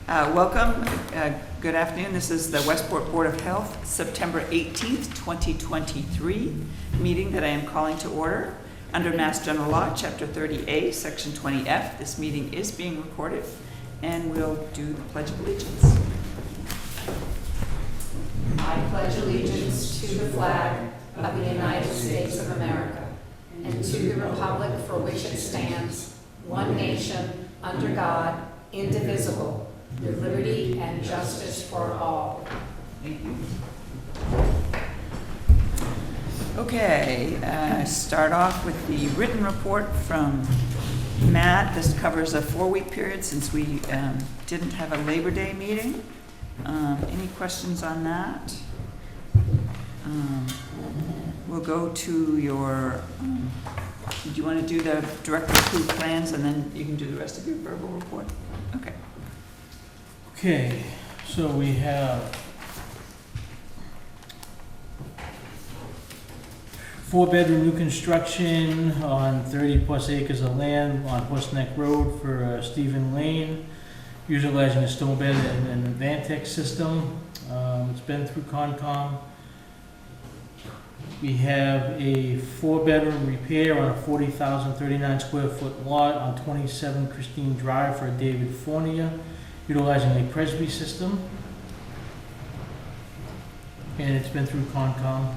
Welcome. Good afternoon. This is the Westport Board of Health, September 18th, 2023 meeting that I am calling to order. Under Mass General Law, Chapter 30A, Section 20F, this meeting is being recorded, and we'll do the Pledge of Allegiance. I pledge allegiance to the flag of the United States of America and to the republic for which it stands, one nation, under God, indivisible, with liberty and justice for all. Thank you. Okay, start off with the written report from Matt. This covers a 4-week period since we didn't have a Labor Day meeting. Any questions on that? We'll go to your, do you want to do the director approved plans and then you can do the rest of your verbal report? Okay. Okay, so we have 4-bedroom new construction on 30+ acres of land on Horse Neck Road for Stephen Lane, utilizing a stone bed and a Vantex system. It's been through Concom. We have a 4-bedroom repair on a 40,039 square foot lot on 27 Christine Drive for David Fournier, utilizing a Presby system, and it's been through Concom.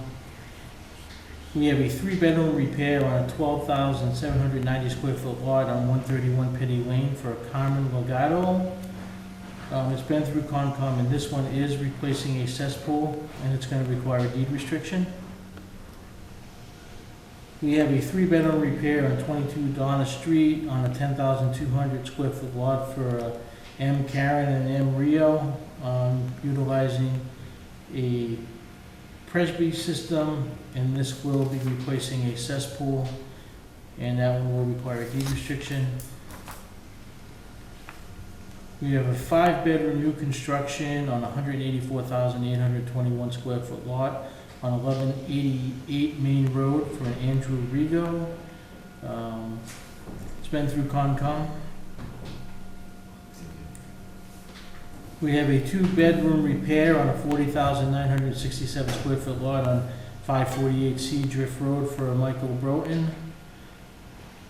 We have a 3-bedroom repair on a 12,790 square foot lot on 131 Petty Lane for Carmen Legato. It's been through Concom, and this one is replacing a cesspool, and it's going to require a deed restriction. We have a 3-bedroom repair on 22 Donna Street on a 10,200 square foot lot for M. Karen and M. Rio, utilizing a Presby system, and this will be replacing a cesspool, and that one will require a deed restriction. We have a 5-bedroom new construction on 184,821 square foot lot on 1188 Main Road for an Andrew Rigo. It's been through Concom. We have a 2-bedroom repair on a 40,967 square foot lot on 548 Sea Drift Road for Michael Broughton.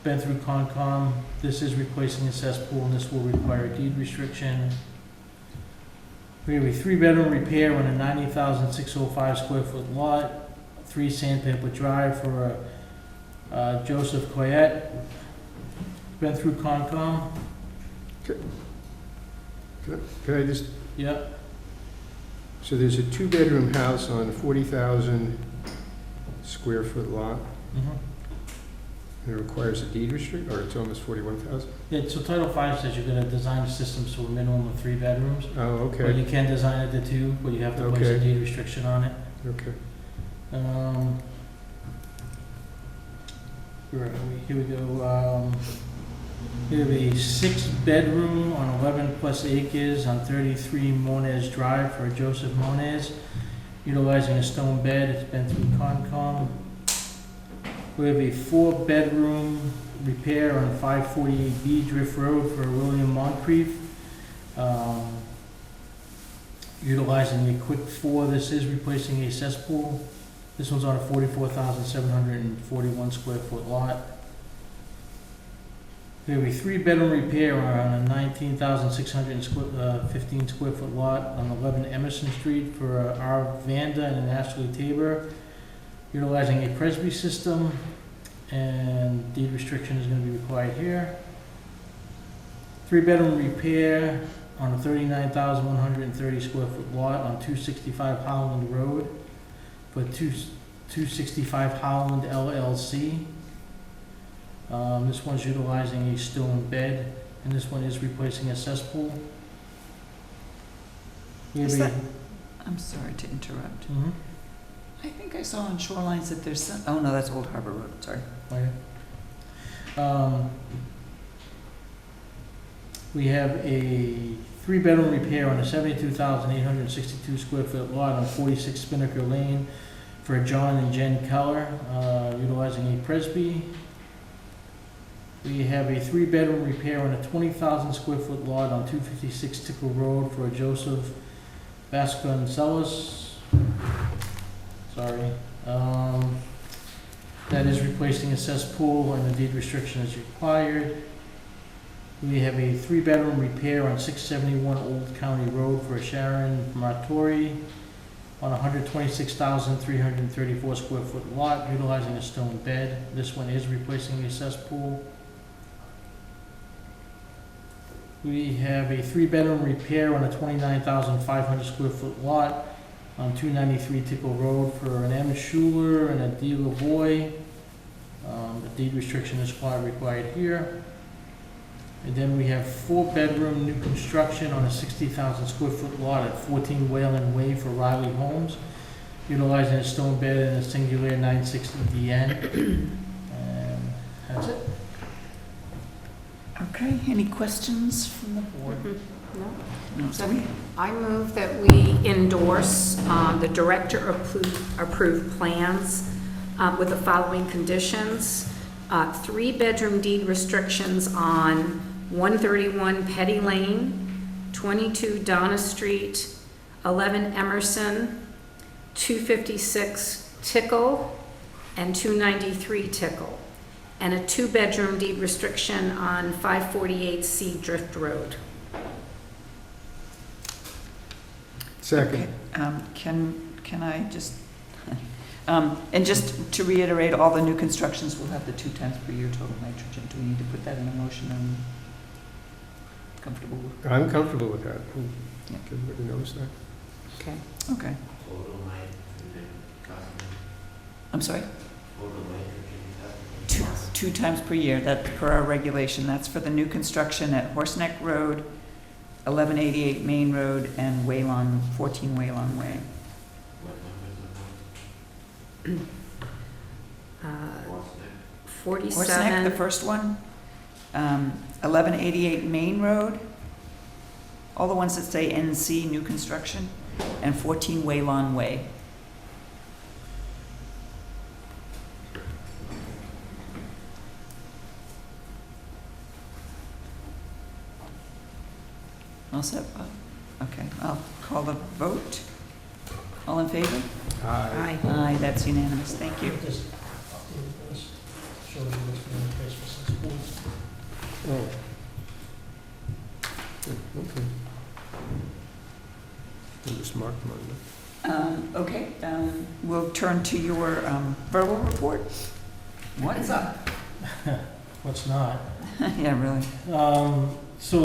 Been through Concom. This is replacing a cesspool, and this will require a deed restriction. We have a 3-bedroom repair on a 90,605 square foot lot, 3 Sandpaper Drive for Joseph Coyette. Been through Concom. Can I just, Yeah. so there's a 2-bedroom house on a 40,000 square foot lot, Mm-hmm. and it requires a deed restrict, or it's almost 41,000? Yeah, so Title V says you're gonna design a system so a minimum of 3 bedrooms. Oh, But okay, you can design it to 2, but you have to place a Okay. deed restriction on it. okay. Where are we? Here we go. We have a 6-bedroom on 11+ acres on 33 Monez Drive for Joseph Monez, utilizing a stone bed. It's been through Concom. We have a 4-bedroom repair on 548B Drift Road for William Moncrief, utilizing a Quick 4. This is replacing a cesspool. This one's on a 44,741 square foot lot. We have a 3-bedroom repair on a 19,615 square foot lot on 11 Emerson Street for R. Vanda and Ashley Tabor, utilizing a Presby system, and deed restriction is going to be required here. 3-bedroom repair on a 39,130 square foot lot on 265 Howland Road for 265 Howland LLC. This one's utilizing a stone bed, and this one is replacing a cesspool. We have Is a- that- I'm sorry to interrupt. Mhm. I think I saw on Shorelines that there's some, oh no, that's Old Harbor Road, sorry. Okay. We have a 3-bedroom repair on a 72,862 square foot lot on 46 Spinnaker Lane for John and Jen Keller, utilizing a Presby. We have a 3-bedroom repair on a 20,000 square foot lot on 256 Tickle Road for Joseph Vasconcelos. Sorry. That is replacing a cesspool and the deed restriction is required. We have a 3-bedroom repair on 671 Old County Road for Sharon Martori on a 126,334 square foot lot utilizing a stone bed. This one is replacing a cesspool. We have a 3-bedroom repair on a 29,500 square foot lot on 293 Tickle Road for an M. Schuler and a D. LaVoy. The deed restriction is required here. And then we have 4-bedroom new construction on a 60,000 square foot lot at 14 Wayland Way for Riley Homes, utilizing a stone bed and a singular 960 DN. And that's it. Okay, any questions from the board? No. No, so we, I move that we endorse the director-approved plans with the following conditions. 3-bedroom deed restrictions on 131 Petty Lane, 22 Donna Street, 11 Emerson, 256 Tickle, and 293 Tickle, and a 2-bedroom deed restriction on 548 C Drift Road. Second. can I just, and just to reiterate, all the new constructions will have the 2 times per year total nitrogen. Do we need to put that in a motion? I'm comfortable with? I'm comfortable with that. Yeah. Everybody knows that. Okay. Okay. I'm sorry? 2 times per year, that's per our regulation. That's for the new construction at Horseneck Road, 1188 Main Road, and Waylon, 14 Waylon Way. 47. Horseneck, the first one, 1188 Main Road, all the ones that say NC, new construction, and 14 Waylon Way. All set, Bob? Okay, I'll call the vote. All in favor? Aye. Aye, that's unanimous, thank you. Just updated this, show you what's been in place for cesspools. Oh. Okay. It was marked Monday. Okay, we'll turn to your verbal report. What's up? What's not? Yeah, really. So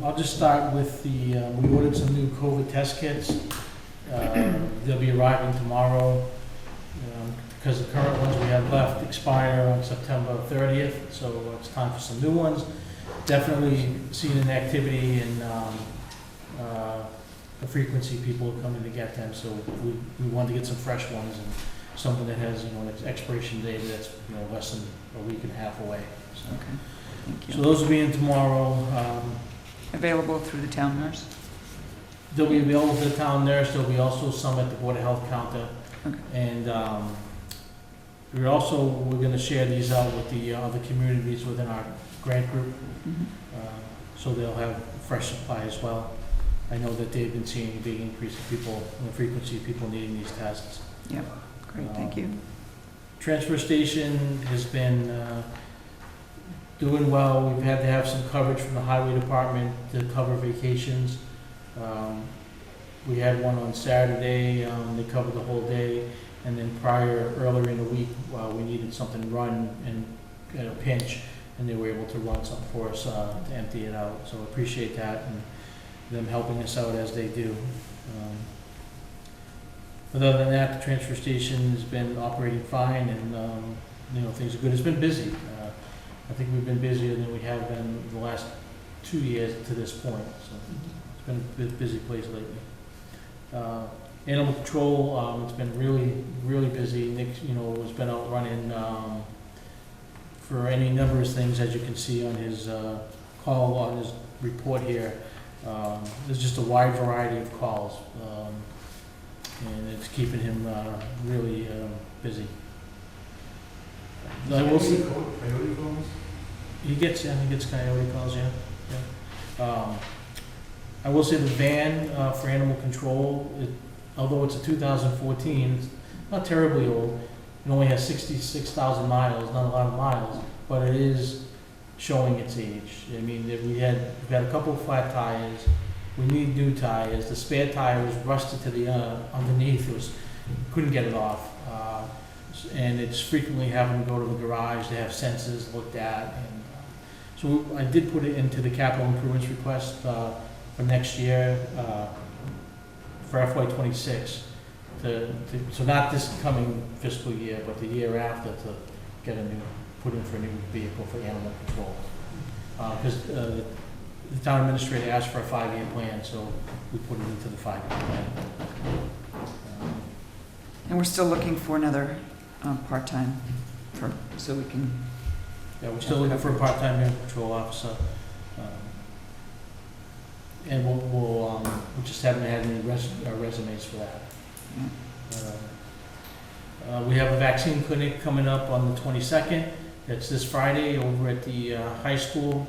I'll just start with we ordered some new COVID test kits. They'll be arriving tomorrow, because the current ones we have left expire on September 30th, so it's time for some new ones. Definitely seeing an activity in the frequency people are coming to get them, so we wanted to get some fresh ones and something that has, an expiration date that's, less than a week and a half away. So, Okay, thank so you. those will be in tomorrow. Available through the town nurse? They'll be available to the town nurse. There'll be also some at the Board of Health counter. Okay. And we're going to share these out with the other communities within our grant group, Mhm. so they'll have fresh supply as well. I know that they've been seeing a big increase in people, in the frequency of people needing these tests. Yep, great, thank you. Transfer station has been doing well. We've had to have some coverage from the highway department to cover vacations. We had one on Saturday, they covered the whole day, and then earlier in the week, we needed something run and at a pinch, and they were able to run something for us to empty it out. So appreciate that and them helping us out as they do. But other than that, the transfer station has been operating fine, and things are good. It's been busy. I think we've been busier than we have been the last 2 years to this point. So it's been a busy place lately. Animal control, it's been really, really busy. Nick, has been out running for any number of things, as you can see on his call, on his report here. There's just a wide variety of calls, and it's keeping him really busy. I will say, He gets coyote calls, yeah. I will say the van for animal control, although it's a 2014, it's not terribly old. It only has 66,000 miles, not a lot of miles, but it is showing its age. I mean, we've had a couple of flat tires. We need new tires. The spare tire was rusted to the underneath. Couldn't get it off. And it's frequently having to go to the garage to have sensors looked at. And so I did put it into the capital improvements request for next year, for FY26. So not this coming fiscal year, but the year after, to put in for a new vehicle for animal control. Because the town administrator asked for a 5-year plan, so we put it into the 5-year plan. And we're still looking for another part-time, so we can, Yeah, we're still looking for a part-time animal control officer. And we just haven't had any resumes for that. We have a vaccine clinic coming up on the 22nd. It's this Friday over at the high school.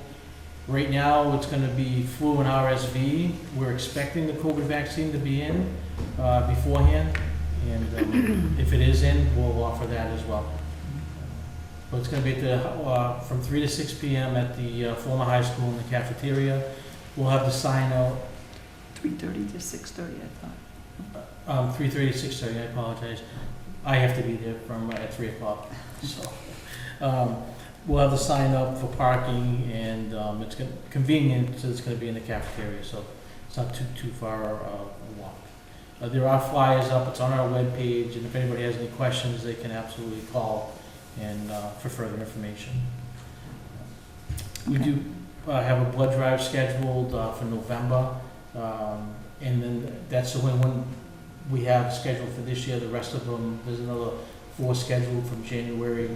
Right now, it's going to be flu and RSV. We're expecting the COVID vaccine to be in beforehand, and if it is in, we'll offer that as well. But it's going to be from 3 to 6 p.m. at the former high school in the cafeteria. We'll have the sign out. 3:30 to 6:30, I thought. 3:30 to 6:30, I apologize. I have to be there at 3 o'clock. So, we'll have the sign up for parking, and it's convenient, so it's going to be in the cafeteria, so it's not too far a walk. There are flyers up, it's on our webpage, and if anybody has any questions, they can absolutely call and for further information. We do have a blood drive scheduled for November, and then that's the one we have scheduled for this year. The rest of them, there's another 4 scheduled from January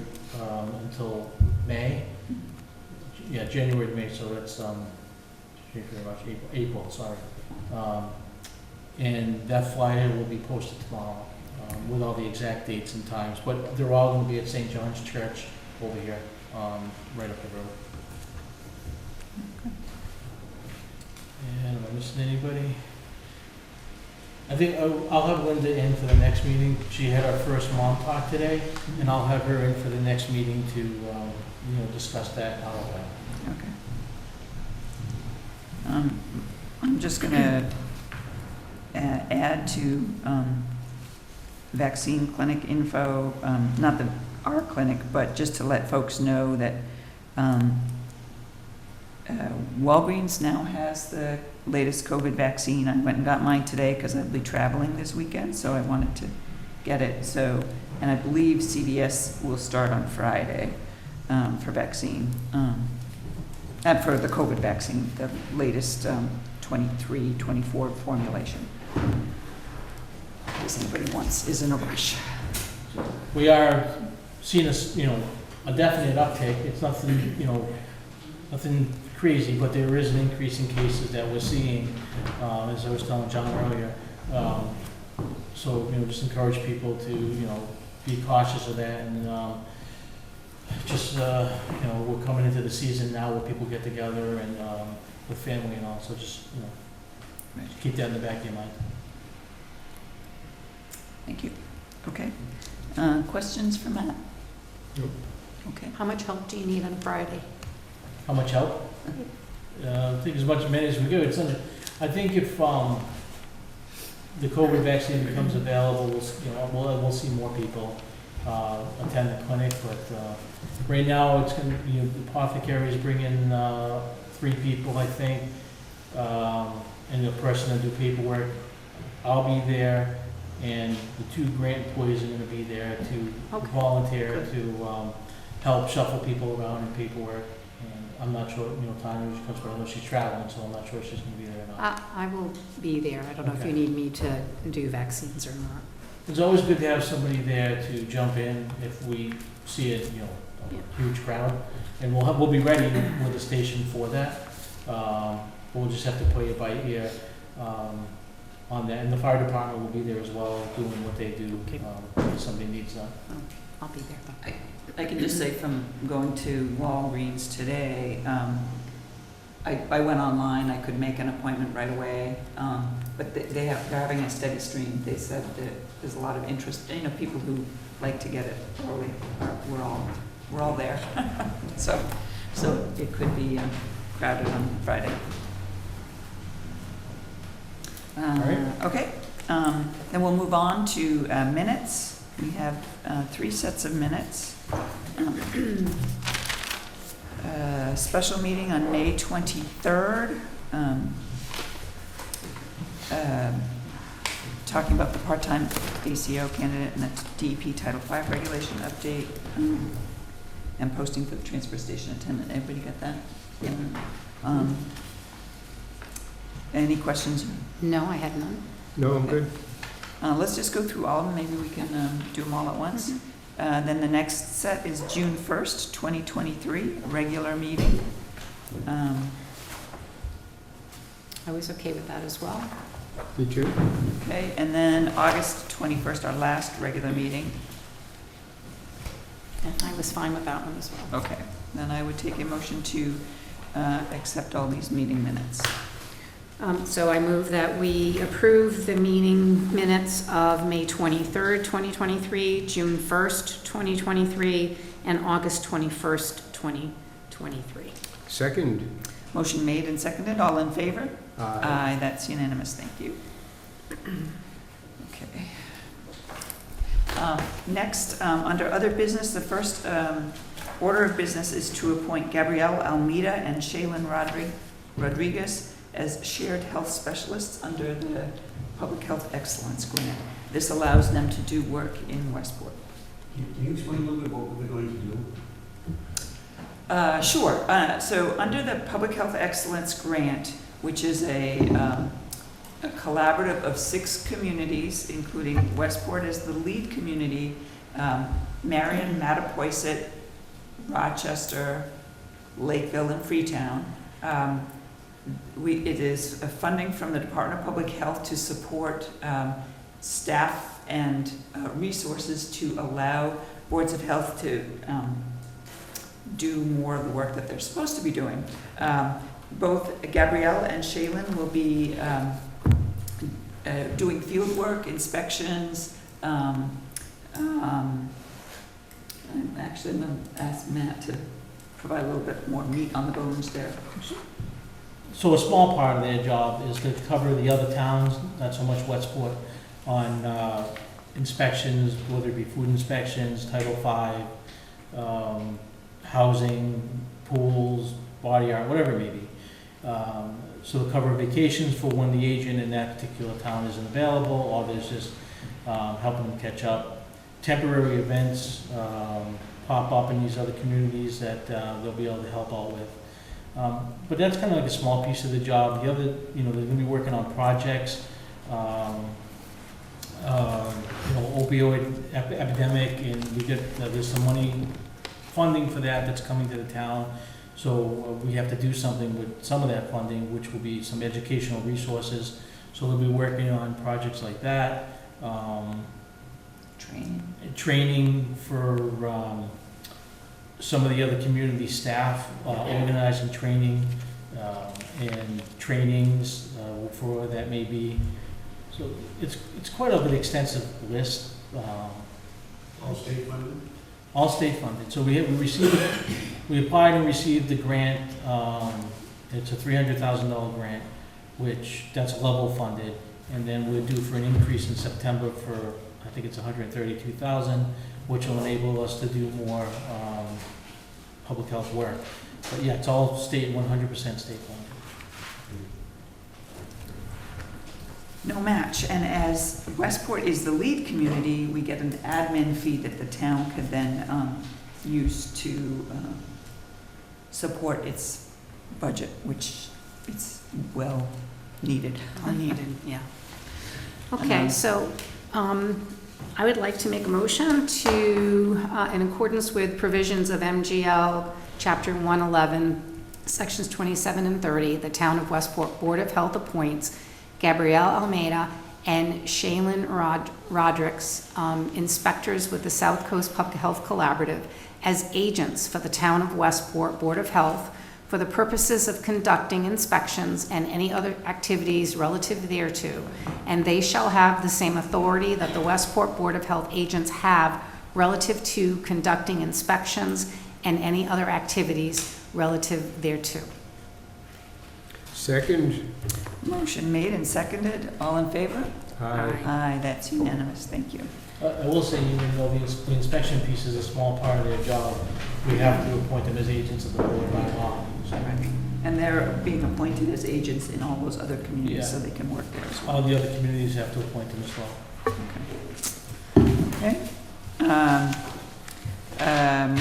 until May. Yeah, January to May, so that's April, sorry. And that flyer will be posted tomorrow with all the exact dates and times, but they're all going to be at St. John's Church over here, right up the road. And am I missing anybody? I think I'll have Linda in for the next meeting. She had our first mom talk today, and I'll have her in for the next meeting to, discuss that and all of that. Okay. I'm just going to add to vaccine clinic info, not our clinic, but just to let folks know that Walgreens now has the latest COVID vaccine. I went and got mine today because I'll be traveling this weekend, so I wanted to get it. So, and I believe CVS will start on Friday for vaccine, for the COVID vaccine, the latest 23-24 formulation. In case anybody is in a rush. We are seeing a definite uptick. It's nothing, nothing crazy, but there is an increase in cases that we're seeing, as I was telling John earlier. So, just encourage people to, be cautious of that, and we're coming into the season now where people get together and with family and all, so just, keep that in the back of your mind. Thank you. Okay. Questions for Matt? Nope. Okay. How much help do you need on Friday? How much help? I think as much money as we give. I think if the COVID vaccine becomes available, we'll see more people attend the clinic. But right now, it's going to be the apothecary is bringing 3 people, I think, and the person to do paperwork. I'll be there, and the 2 grant employees are going to be there to volunteer to help shuffle people around in paperwork. I'm not sure, Tanya usually comes, but I know she's traveling, so I'm not sure if she's going to be there or not. I will be there. I don't know if you Okay. need me to do vaccines or not. It's always good to have somebody there to jump in if we see a huge crowd, and we'll be ready with the station for that. But we'll just have to play it by ear on that, and the fire department will be there as well, doing what they do if somebody needs that. I'll be there though. I can just say from going to Walgreens today, I went online, I could make an appointment right away, but they're having a steady stream. They said that there's a lot of interest, people who like to get it early, we're all there. So it could be crowded on Friday. right. Okay, then we'll move on to minutes. We have 3 sets of minutes. Special meeting on May 23rd, talking about the part-time ACO candidate and the DEP Title V regulation update, and posting for the transfer station attendant. Everybody got that? Yeah. Any questions? No, I had none. No, I'm good. Let's just go through all of them. Maybe we can do them all at once. Then the next set is June 1st, 2023, regular meeting. I was okay with that as well. Me too. Okay, and then August 21st, our last regular meeting. And I was fine with that one as well. Okay, then I would take a motion to accept all these meeting minutes. So I move that we approve the meeting minutes of May 23rd, 2023, June 1st, 2023, and August 21st, 2023. Second. Motion made and seconded. All in favor? Aye. Aye, that's unanimous. Thank you. Okay. Next, under other business, the first order of business is to appoint Gabrielle Almeida and Shaylin Rodriguez as shared health specialists under the Public Health Excellence Grant. This allows them to do work in Westport. Can you explain a little bit what we're going to do? Sure. So under the Public Health Excellence Grant, which is a collaborative of 6 communities, including Westport as the lead community, Marion, Mattapoisett, Rochester, Lakeville, and Freetown. It is funding from the Department of Public Health to support staff and resources to allow boards of health to do more of the work that they're supposed to be doing. Both Gabrielle and Shaylin will be doing field work, inspections. I'm actually going to ask Matt to provide a little bit more meat on the bones there. So a small part of their job is to cover the other towns, not so much Westport, on inspections, whether it be food inspections, Title V, housing, pools, body art, whatever it may be. So to cover vacations for when the agent in that particular town isn't available, or there's just helping them catch up. Temporary events pop up in these other communities that they'll be able to help out with. But that's kind of like a small piece of the job. The other, they're going to be working on projects, opioid epidemic, and we get there's some money funding for that's coming to the town. So we have to do something with some of that funding, which will be some educational resources. So they'll be working on projects like that. Training for some of the other community staff, organizing training and trainings for what that may be. So it's quite an extensive list. All state funded? All state funded. So we applied and received the grant. It's a $300,000 grant, which that's level funded. And then we're due for an increase in September for, I think it's $132,000, which will enable us to do more public health work. But yeah, it's all state, 100% state funded. No match. And as Westport is the lead community, we get an admin fee that the town could then use to support its budget, which it's well needed. Yeah. Okay, so I would like to make a motion to, in accordance with provisions of MGL Chapter 111, Sections 27 and 30, the Town of Westport Board of Health appoints Gabrielle Almeida and Shaylin Rodricks, inspectors with the South Coast Public Health Collaborative, as agents for the Town of Westport Board of Health for the purposes of conducting inspections and any other activities relative thereto, and they shall have the same authority that the Westport Board of Health agents have relative to conducting inspections and any other activities relative thereto. Second. Motion made and seconded. All in favor? Aye. Aye, that's unanimous. Thank you. I will say, even though the inspection piece is a small part of their job, we have to appoint them as agents of the board by law. So And they're being appointed as agents in all those other communities, Yeah. so they can work there as well. all the other communities have to appoint them as well. Okay.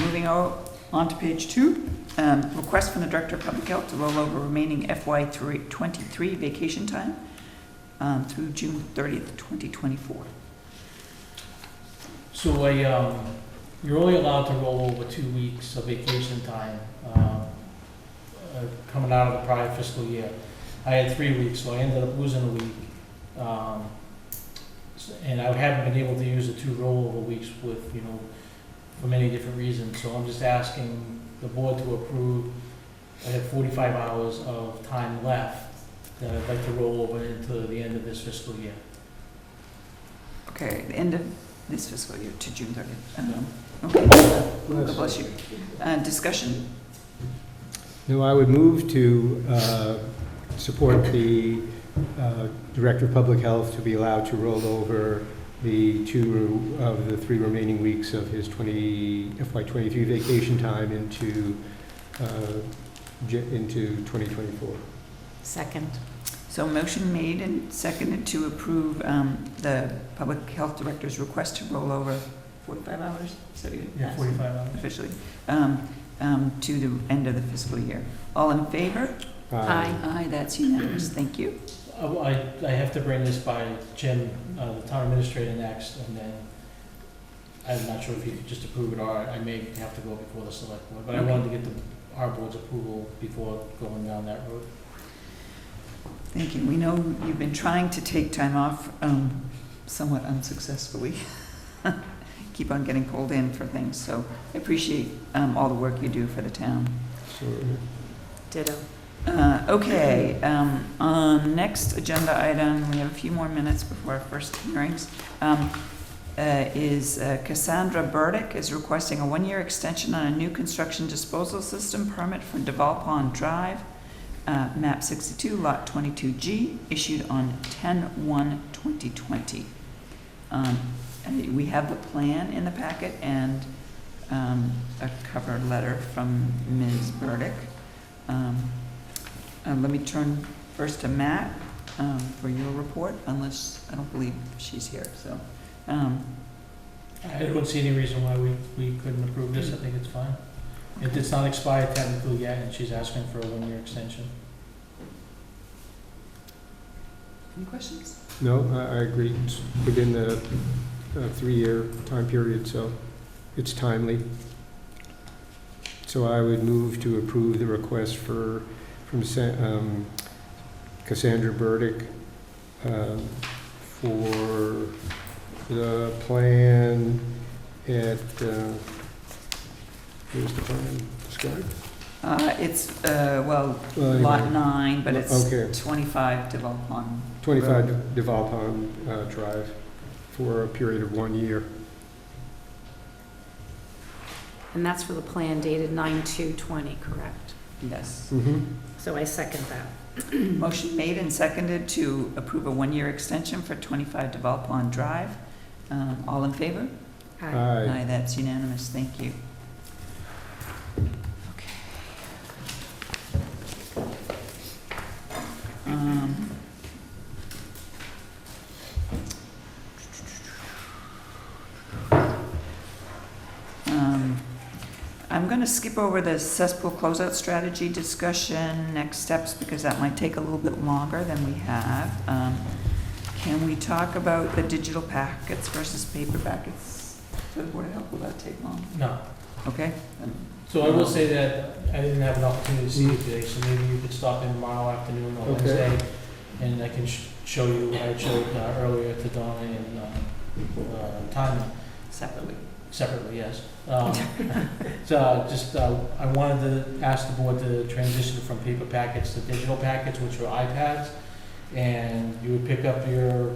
Moving on to page 2. Request from the Director of Public Health to roll over remaining FY23 vacation time through June 30th, 2024. So you're only allowed to roll over 2 weeks of vacation time coming out of the prior fiscal year. I had 3 weeks, so I ended up losing a week. And I haven't been able to use the 2 rollover weeks with, for many different reasons. So I'm just asking the board to approve. I have 45 hours of time left that I'd like to roll over into the end of this fiscal year. Okay, the end of this fiscal year to June 30th. Okay, God bless you. Discussion? No, I would move to support the Director of Public Health to be allowed to roll over the 2 of the 3 remaining weeks of his FY23 vacation time into 2024. Second. So motion made and seconded to approve the Public Health Director's request to roll over 45 hours? So you Yeah, 45 hours. officially, to the end of the fiscal year. All in favor? Aye. Aye, that's unanimous. Thank you. I have to bring this by Jim, the town administrator next, and then I'm not sure if you could just approve it, or I may have to go before the select board, but I wanted to get our board's approval before going down that road. Thank you. We know you've been trying to take time off somewhat unsuccessfully. Keep on getting pulled in for things, so I appreciate all the work you do for the town. So, Ditto. Okay, next agenda item, we have a few more minutes before our first hearings, is Cassandra Burdick is requesting a 1-year extension on a new construction disposal system permit for Deval Pond Drive, map 62, lot 22G, issued on 10/1/2020. We have the plan in the packet and a cover letter from Ms. Burdick. Let me turn first to Matt for your report, unless, I don't believe she's here, so. I don't see any reason why we couldn't approve this. I think it's fine. It's not expired technically yet, and she's asking for a 1-year extension. Any questions? no, I agree. It's within the 3-year time period, so it's timely. So I would move to approve the request from Cassandra Burdick for the plan at, here's the plan described? It's, lot anyway. 9, but it's Okay. 25 Deval Pond. 25 Deval Pond Drive for a period of 1 year. And that's for the plan dated 9/2/20, correct? Yes. So I second that. Motion made and seconded to approve a 1-year extension for 25 Deval Pond Drive. All in favor? Aye. Aye. That's unanimous. Thank you. Okay. I'm going to skip over the cesspool closeout strategy discussion, next steps, because that might take a little bit longer than we have. Can we talk about the digital packets versus paper packets for the Board of Health? Will that take long? No. Okay. So I will say that I didn't have an opportunity to see you today, so maybe you could stop in tomorrow afternoon or Okay. Wednesday, and I can show you what I showed earlier to Donna and Tanya. Separately, yes. So just, I wanted to ask the board to transition from paper packets to digital packets, which are iPads. And you would pick up your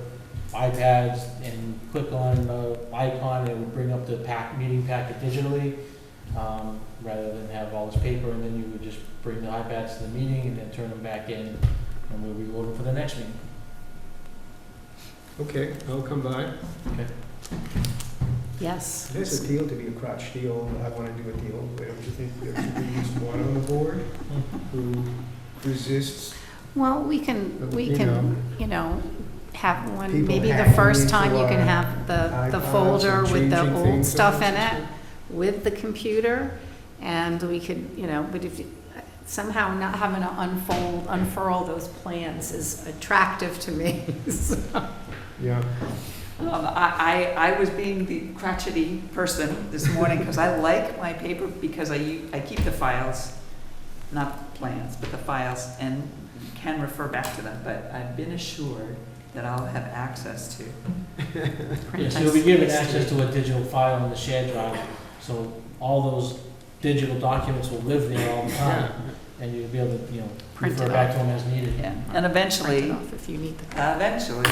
iPads and click on the icon, it would bring up the meeting packet digitally, rather than have all this paper, and then you would just bring the iPads to the meeting and then turn them back in, and we'll reload them for the next meeting. Okay, I'll come by. Yes. There's a deal to be a crotch deal. I want to do a deal, but don't you think there should be at least one on the board who resists? Well, we You can, have one, People maybe the hacking first into time you can our have the iPods folder and with the changing old things stuff on in it? it, with the computer, and we could, but if you, somehow not having to unfurl those plans is attractive to me. So, Yeah. I was being the crotchety person this morning because I like my paper because I keep the files, not plans, but the files, and can refer back to them. But I've been assured that I'll have access to. Yes, you'll be given access to a digital file in the shared drive, so all those digital documents will live there all the time, and you'll be able to, Print refer it back off. to them as needed. Yeah, and print it eventually, off if you need the. eventually,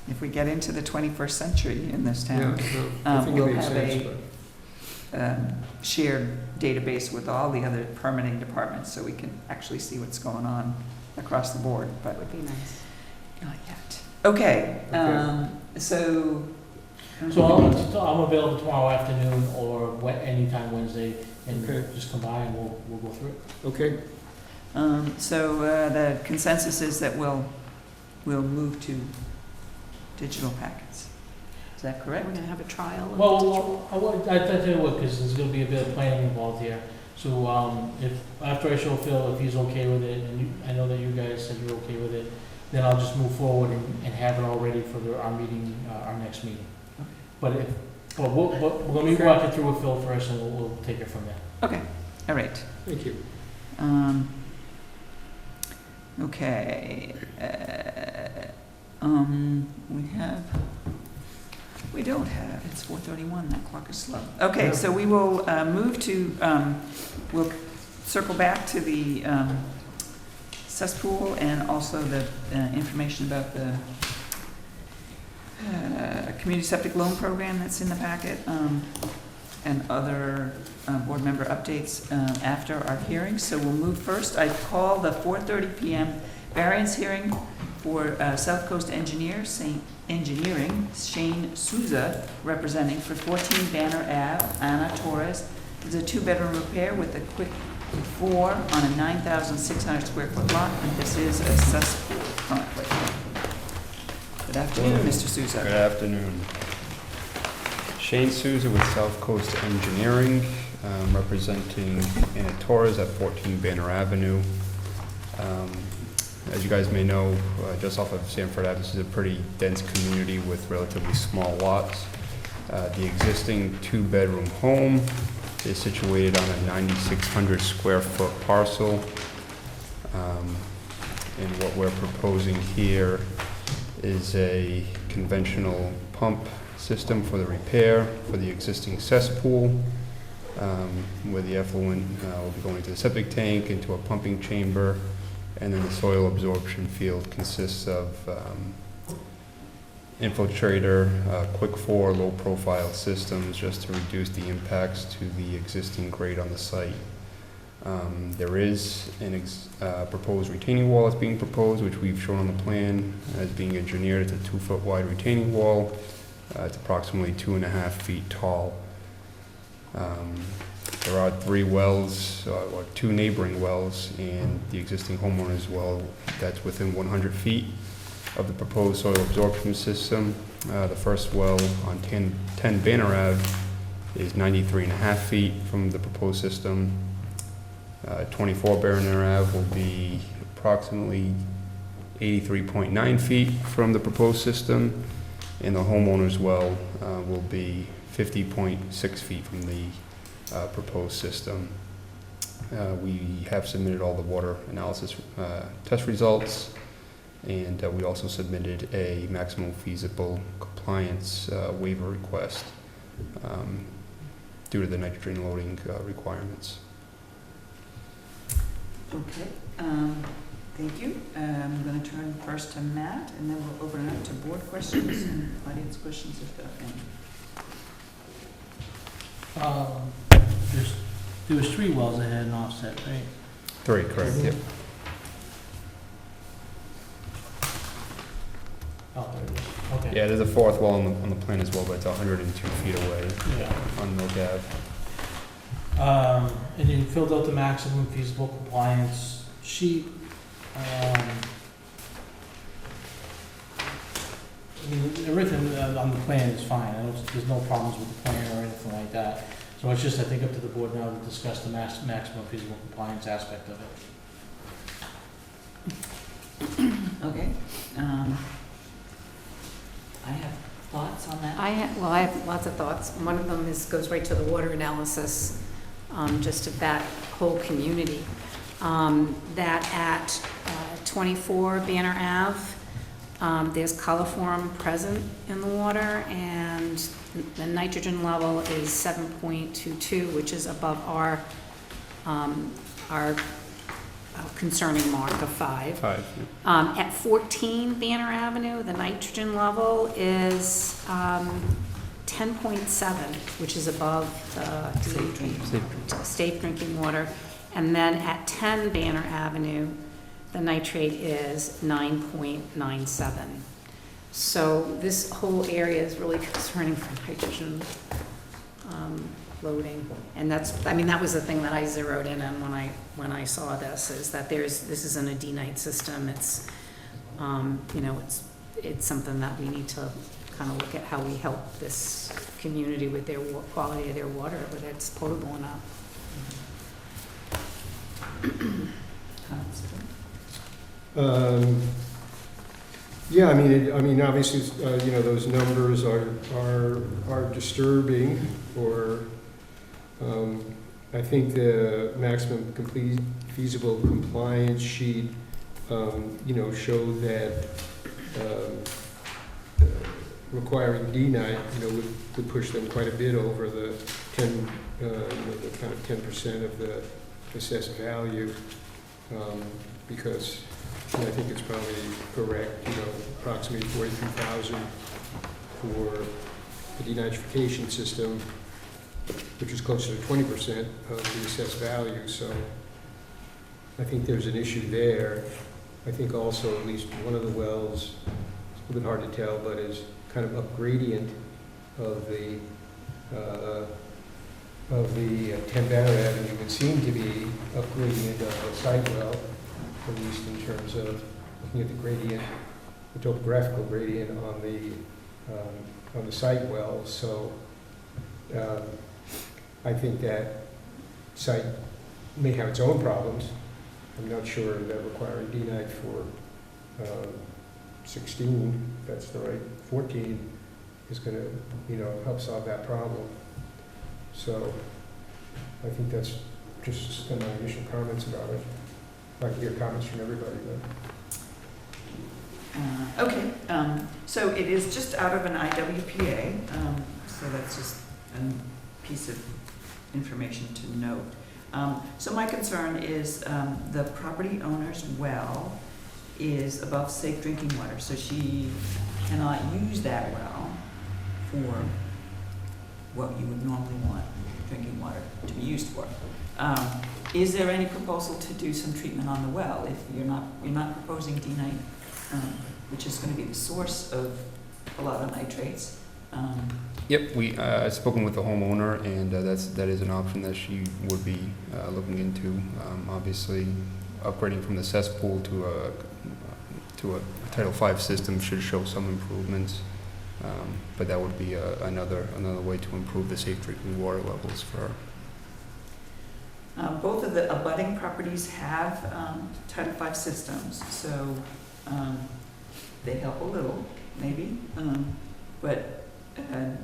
if we get into the 21st century in this town, I think we'll it makes have sense, a shared database with all the other permitting departments, so we can actually see what's going on across the board, but That would be nice. not yet. Okay, Okay. so. So I'm available tomorrow afternoon or anytime Wednesday, and Okay. just come by and we'll go through it. Okay, So the consensus is that we'll move to digital packets. Is that We're correct? going to have a trial. of Well, I thought you would, because there's gonna be a bit of planning involved here. So, if, after I show Phil, if he's okay with it, and I know that you guys said you're okay with it, then I'll just move forward and have it all ready for our meeting, our next meeting. But we're gonna be walking through with Phil first, and we'll take it from there. Okay, all right. thank you. Okay. We don't have, it's 4:31, that clock is slow. Okay, Yeah. so we will move to, we'll circle back to the cesspool and also the information about the community septic loan program that's in the packet, and other board member updates after our hearing. So we'll move first. I call the 4:30 PM variance hearing for South Coast Engineering, Shane Souza, representing for 14 Banner Ave, Ana Torres. It's a 2-bedroom repair with a quick 4 on a 9,600 square foot lot, and this is a cesspool currently. Good afternoon, Mr. Souza. Good afternoon. Shane Souza with South Coast Engineering, representing Ana Torres at 14 Banner Avenue. As you guys may know, just off of Sanford Ave, this is a pretty dense community with relatively small lots. The existing 2-bedroom home is situated on a 9,600 square foot parcel. And what we're proposing here is a conventional pump system for the repair for the existing cesspool, where the effluent will be going to the septic tank, into a pumping chamber, and then the soil absorption field consists of infiltrator, quick 4 low profile systems just to reduce the impacts to the existing grade on the site. There is a proposed retaining wall that's being proposed, which we've shown on the plan as being engineered. It's a 2-foot wide retaining wall. It's approximately 2.5 feet tall. There are 3 wells, or 2 neighboring wells, and the existing homeowner's well that's within 100 feet of the proposed soil absorption system. The first well on 10 Banner Ave is 93.5 feet from the proposed system. 24 Banner Ave will be approximately 83.9 feet from the proposed system, and the homeowner's well will be 50.6 feet from the proposed system. We have submitted all the water analysis test results, And we also submitted a maximum feasible compliance waiver request due to the nitrogen loading requirements. Okay, thank you. I'm going to turn first to Matt, and then we'll open it up to board questions and audience questions if there are any. There was 3 wells that had an offset, right? 3, correct, yep. Oh, there it is. Okay. Yeah, there's a 4th well on the plan as well, but it's 102 feet away Yeah. on Milk Ave. And you filled out the maximum feasible compliance sheet. I mean, everything on the plan is fine. There's no problems with the plan or anything like that. So it's just, I think, up to the board now to discuss the maximum feasible compliance aspect of it. Okay. I have thoughts on that. I have lots of thoughts. One of them goes right to the water analysis, just of that whole community. That at 24 Banner Ave, there's coliform present in the water, and the nitrogen level is 7.22, which is above our concerning mark of 5. 5, At 14 Banner Avenue, the nitrogen level is 10.7, which is above the safe drinking water. And then at 10 Banner Avenue, the nitrate is 9.97. So this whole area is really concerning for nitrogen loading. And that was the thing that I zeroed in on when I saw this, is that this isn't a D-nite system. It's, it's something that we need to kind of look at how we help this community with their quality of their water, whether it's potable or not. Yeah, I mean, obviously, those numbers are disturbing, or, I think the maximum feasible compliance sheet, showed that, requiring D-nite, would push them quite a bit over the the kind of 10% of the assessed value, because I think it's probably correct, approximately 43,000 for the denitrification system, which is closer to 20% of the assessed value. So I think there's an issue there. I think also at least one of the wells, it's a little bit hard to tell, but is kind of up gradient of the 10 Banner Avenue would seem to be up gradient of the site well, at least in terms of looking at the gradient, the topographical gradient on the site well. So I think that site may have its own problems. I'm not sure that requiring D-nite for 16, that's the right, 14 is going to, help solve that problem. So I think that's just my initial comments about it. I'd like to hear comments from everybody, though. Okay, so it is just out of an IWPA, so that's just a piece of information to note. So my concern is the property owner's well is above safe drinking water, so she cannot use that well for what you would normally want drinking water to be used for. Is there any proposal to do some treatment on the well if you're not proposing D-nite, which is going to be the source of a lot of nitrates? Yep, I've spoken with the homeowner, and that is an option that she would be looking into. Obviously, upgrading from the cesspool to a Title V system should show some improvements, but that would be another way to improve the safe drinking water levels for her. Both of the abutting properties have Title V systems, so they help a little, maybe, but they're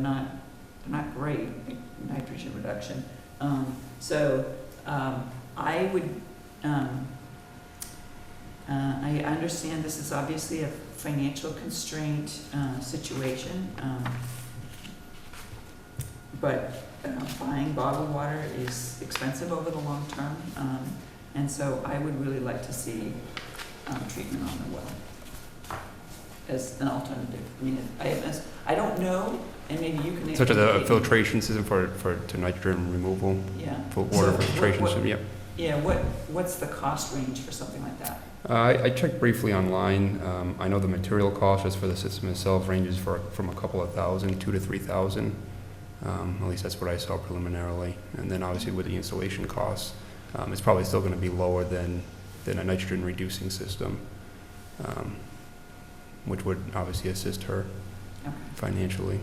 not great nitrogen reduction. So I would I understand this is obviously a financial constraint situation, but buying bottled water is expensive over the long term, and so I would really like to see treatment on the well as an alternative. I mean, I don't know, and maybe you can. Such as a educate me. filtration system to nitrogen removal, Yeah. for water So filtration what- system, yep. Yeah, what's the cost range for something like that? I checked briefly online. I know the material cost just for the system itself ranges from a couple of thousand, 2,000 to 3,000. At least that's what I saw preliminarily. And then obviously with the installation costs, it's probably still going to be lower than a nitrogen reducing system, which would obviously assist her Okay. financially.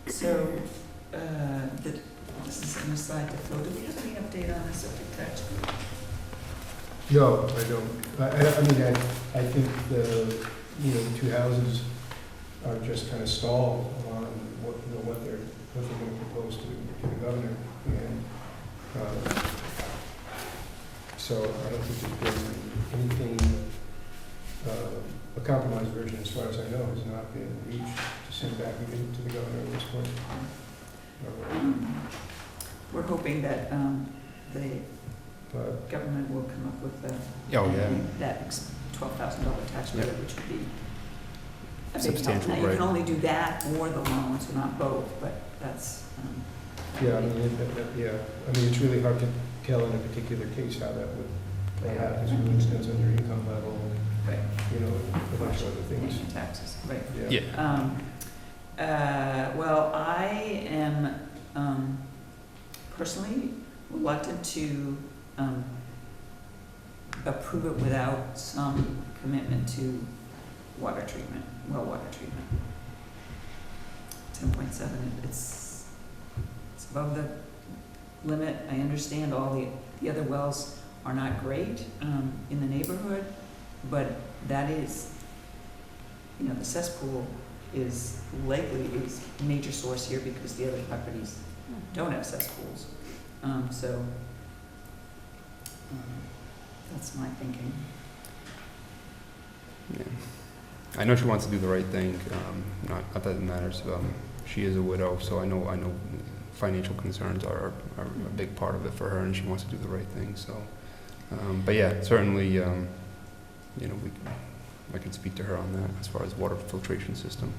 So, this is an aside to Phil. Do we have any update on the septic tax? No, I don't. I mean, I think the two houses are just kind of stalled on what they're going to propose to the governor. And so I don't think there's been anything, a compromise version, as far as I know, has not been reached to send back even to the governor at this point. We're hoping that the But government will come up with Oh, yeah. that $12,000 tax credit, which would be a big help. Substantial, Now, you right. can only do that or the loans, not both, but that's, yeah, I mean, it's really hard to tell in a particular case how that would play out. Because it really depends on your income level, right, a bunch of other things. paying taxes, right. Yeah. Well, I am personally reluctant to approve it without some commitment to water treatment, well water treatment. 10.7, it's above the limit. I understand all the other wells are not great in the neighborhood, but that is, the cesspool is likely a major source here because the other properties don't have cesspools. So that's my thinking. Yeah. I know she wants to do the right thing. Not that it matters. She is a widow, so I know financial concerns are a big part of it for her, and she wants to do the right thing. So, but yeah, certainly, I can speak to her on that as far as water filtration system.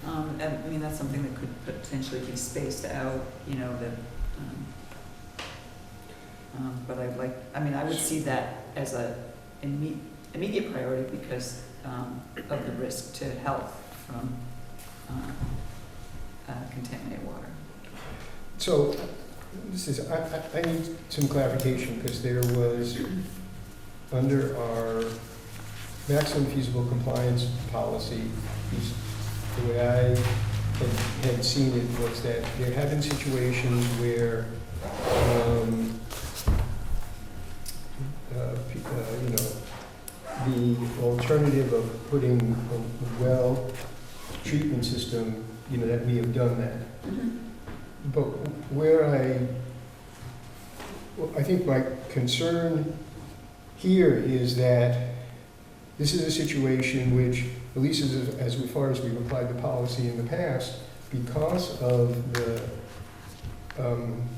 And I mean, that's something that could potentially be spaced out, but I would see that as a immediate priority because of the risk to health from contaminated water. So, I need some clarification, because there was, under our maximum feasible compliance policy, the way I had seen it was that there have been situations where, the alternative of putting a well treatment system, that we have done that. But where I think my concern here is that this is a situation which, at least as far as we've applied the policy in the past, because of the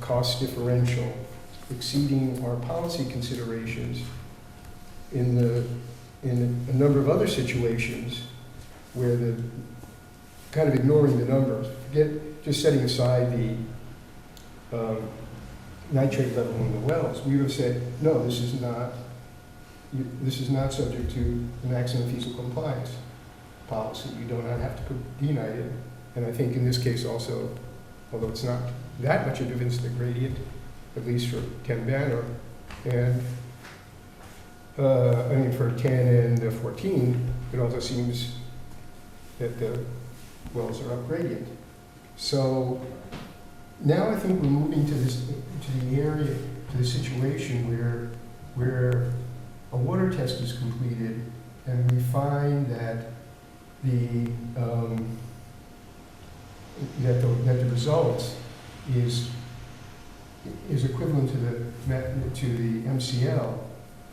cost differential exceeding our policy considerations in a number of other situations where the kind of ignoring the numbers, just setting aside the nitrate level in the wells, we would have said, no, this is not subject to the maximum feasible compliance policy. You do not have to put denitrate. And I think in this case also, although it's not that much of a difference, the gradient, at least for Ken Banner, and for 10 and 14, it also seems that the wells are up gradient. So now I think we're moving to the situation where a water test is completed and we find that the results is is equivalent to the MCL,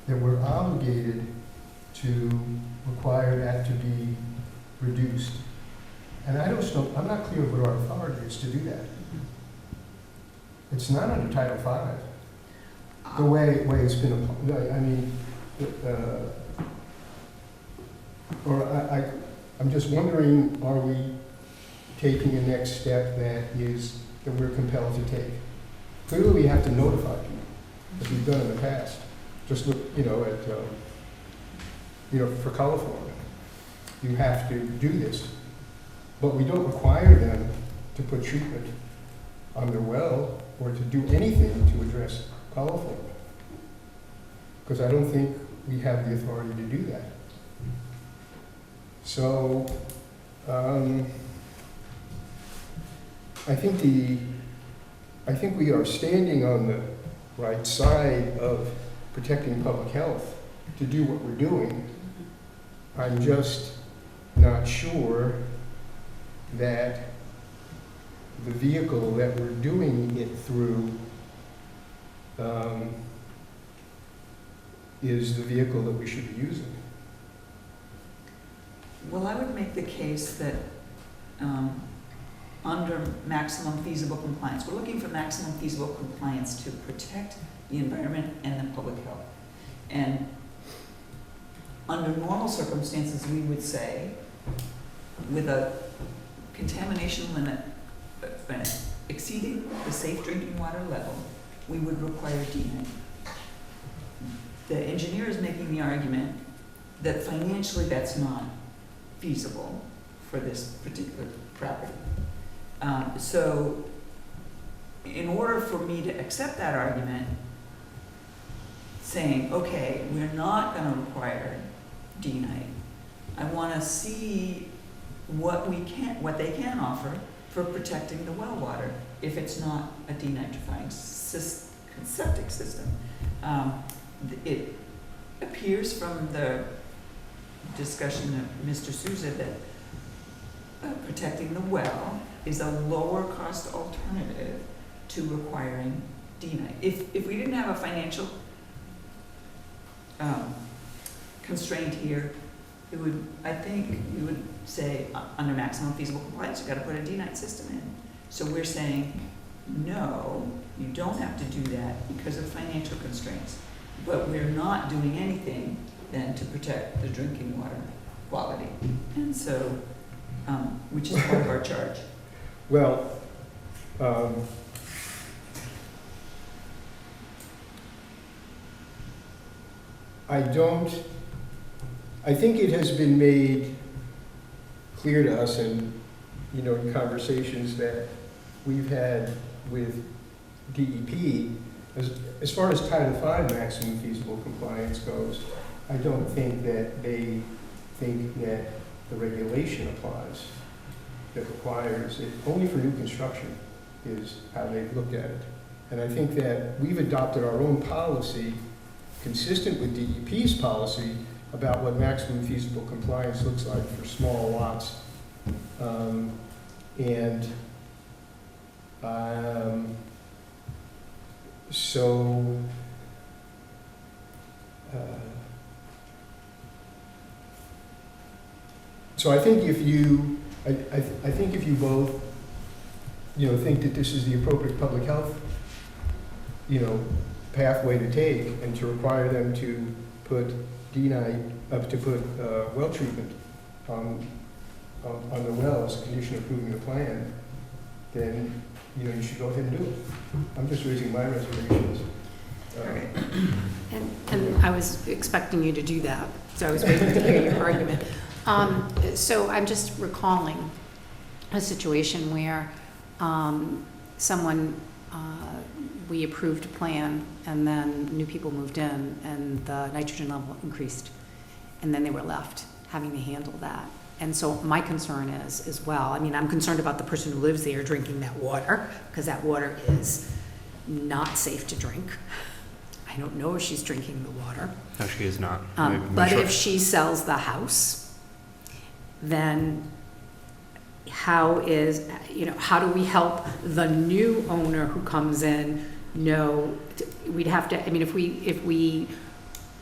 that we're obligated to require that to be reduced. And I'm not clear what our authority is to do that. It's not under Title V, the way it's been, I mean, I'm just wondering, are we taking a next step that we're compelled to take? Clearly, we have to notify people, as we've done in the past. Just look, for coliform, you have to do this. But we don't require them to put treatment on their well or to do anything to address coliform. Because I don't think we have the authority to do that. So, I think we are standing on the right side of protecting public health to do what we're doing. I'm just not sure that the vehicle that we're doing it through is the vehicle that we should be using. Well, I would make the case that under maximum feasible compliance, we're looking for maximum feasible compliance to protect the environment and the public health. And under normal circumstances, we would say, with a contamination limit exceeding the safe drinking water level, we would require DNAG. The engineer is making the argument that financially that's not feasible for this particular property. So in order for me to accept that argument, saying, okay, we're not going to require DNAG, I want to see what they can offer for protecting the well water if it's not a denitrifying septic system. It appears from the discussion of Mr. Souza that protecting the well is a lower cost alternative to requiring DNAG. If we didn't have a financial constraint here, I think we would say under maximum feasible compliance, you've got to put a DNAG system in. So we're saying, no, you don't have to do that because of financial constraints. But we're not doing anything then to protect the drinking water quality. And so, which is part of our charge. Well, I think it has been made clear to us in conversations that we've had with DEP, as far as Title V maximum feasible compliance goes, I don't think that they think that the regulation applies that requires it only for new construction is how they've looked at it. And I think that we've adopted our own policy consistent with DEP's policy about what maximum feasible compliance looks like for small lots. So I think if you, I think if you both, think that this is the appropriate public health, pathway to take, and to require them to put well treatment on the well as a condition of approving the plan, then you should go ahead and do it. I'm just raising my reservations. Okay. And I was expecting you to do that, so I was waiting to hear your argument. So I'm just recalling a situation where we approved a plan, and then new people moved in, and the nitrogen level increased, and then they were left having to handle that. And so my concern is, as well, I'm concerned about the person who lives there drinking that water, because that water is not safe to drink. I don't know if she's drinking the water. No, she is not. But if she sells the house, then how do we help the new owner who comes in know, we'd have to, I mean, if we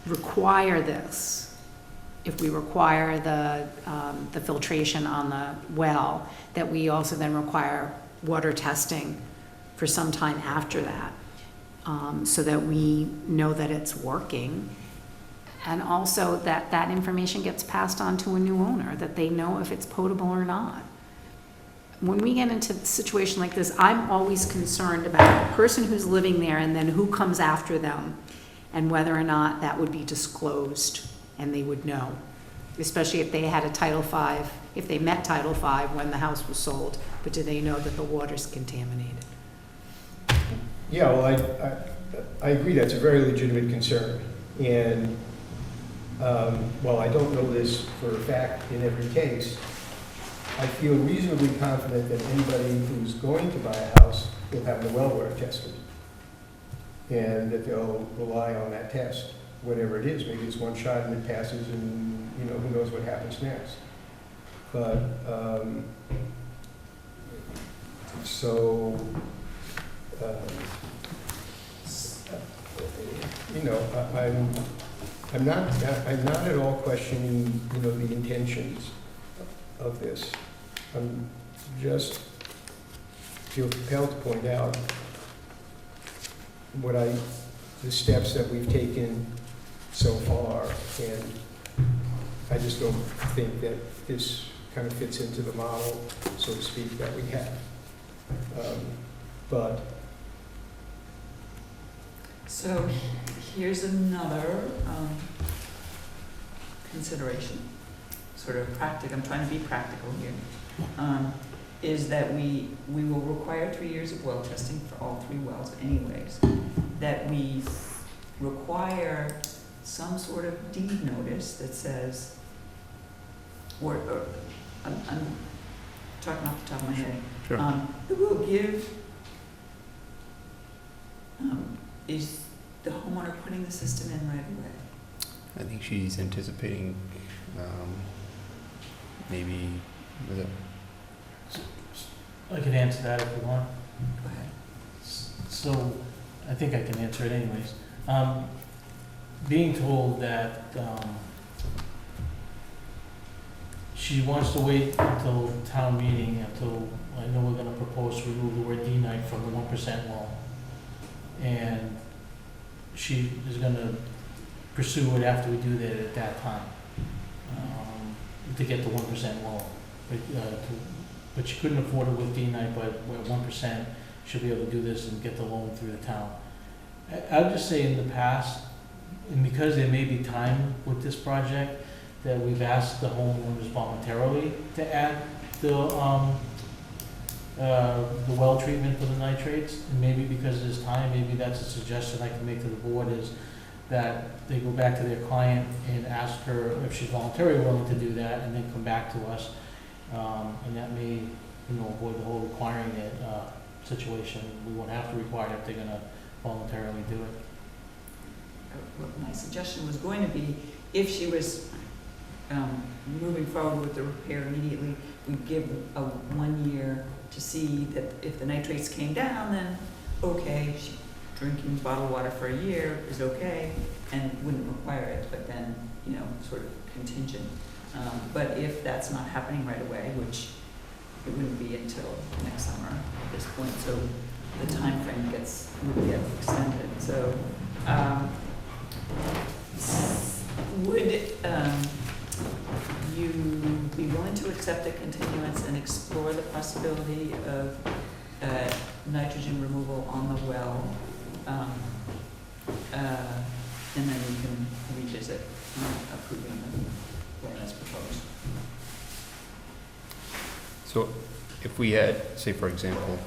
require this, if we require the filtration on the well, that we also then require water testing for some time after that, so that we know that it's working. And also that that information gets passed on to a new owner, that they know if it's potable or not. When we get into a situation like this, I'm always concerned about the person who's living there and then who comes after them, and whether or not that would be disclosed and they would know. Especially if they had a Title V, if they met Title V when the house was sold, but do they know that the water's contaminated? Yeah, well, I agree, that's a very legitimate concern. And while I don't know this for a fact in every case, I feel reasonably confident that anybody who's going to buy a house will have the well water tested. And that they'll rely on that test, whatever it is. Maybe it's one shot and it passes and, you know, who knows what happens next. But, you know, I'm not at all questioning, you know, the intentions of this. I'm just feel compelled to point out the steps that we've taken so far, and I just don't think that this kind of fits into the model, so to speak, that we have. But So here's another consideration, sort of practical, I'm trying to be practical here, is that we will require 3 years of well testing for all 3 wells anyways, that we require some sort of deed notice that says, or I'm talking off the top of my head, Sure. that will give, is the homeowner putting the system in right away? I think she's anticipating, maybe, was it, I can answer that if you want. Go ahead. So, I think I can answer it anyways. Being told that she wants to wait until town meeting, until I know we're gonna propose to remove the word D-night from the 1% wall. And she is gonna pursue it after we do that at that time, to get the 1% wall. But she couldn't afford it with D-night, but at 1%, she'll be able to do this and get the loan through the town. I would just say in the past, and because there may be time with this project, that we've asked the homeowners voluntarily to add the well treatment for the nitrates. And maybe because there's time, maybe that's a suggestion I can make to the board, is that they go back to their client and ask her if she's voluntarily willing to do that, and then come back to us. And that may, avoid the whole requiring it situation. We won't have to require it if they're gonna voluntarily do it. Well, my suggestion was going to be, if she was moving forward with the repair immediately, we'd give a 1 year to see that if the nitrates came down, then okay, drinking bottled water for a year is okay, and wouldn't require it, but then, sort of contingent. But if that's not happening right away, which it wouldn't be until next summer at this point, so the time frame would get extended. So would you be willing to accept a continuance and explore the possibility of nitrogen removal on the well, and then we can revisit approving the plan as proposed? so if we had, say for example,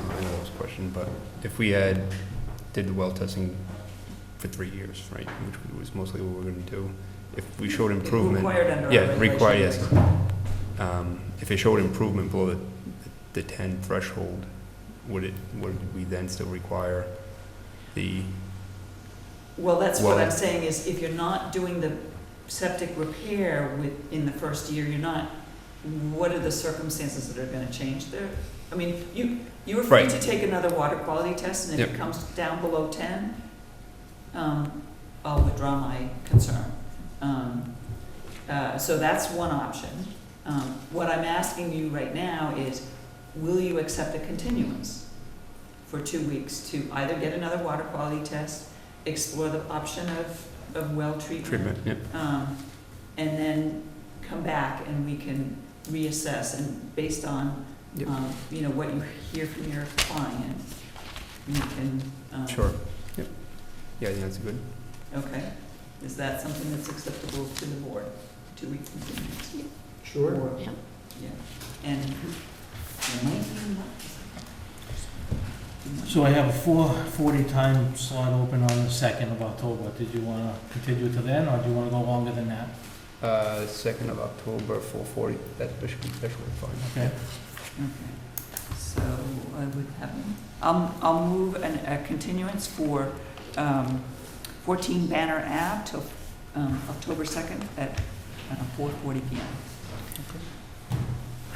I know that was a question, but if we did the well testing for 3 years, right, which was mostly what we're gonna do, if we showed improvement. Required under our Yeah, regulations. required, yes. If it showed improvement below the 10 threshold, would we then still require the, Well, that's what Well- I'm saying, is if you're not doing the septic repair in the first year, you're not what are the circumstances that are gonna change there? I mean, you were free Right. to take another water quality test, and if it Yep. comes down below 10, I'll withdraw my concern. So that's one option. What I'm asking you right now is, will you accept a continuance for 2 weeks to either get another water quality test, explore the option of well treatment, Treatment, yeah. and then come back and we can reassess, and based on, Yep. you know, what you hear from your client, you can. Sure. Yep. Yeah, that's good. Okay. Is that something that's acceptable to the board? 2 weeks continuance? Sure. Or- Yeah. Yeah. And there might be more. So I have a 4:40 time slot open on the 2nd of October. Did you want to continue to then, or do you want to go longer than that? 2nd of October, 4:40, that should be fine. Okay. Okay. So I would have, I'll move a continuance for 14 Banner Ave till October 2nd at 4:40 PM.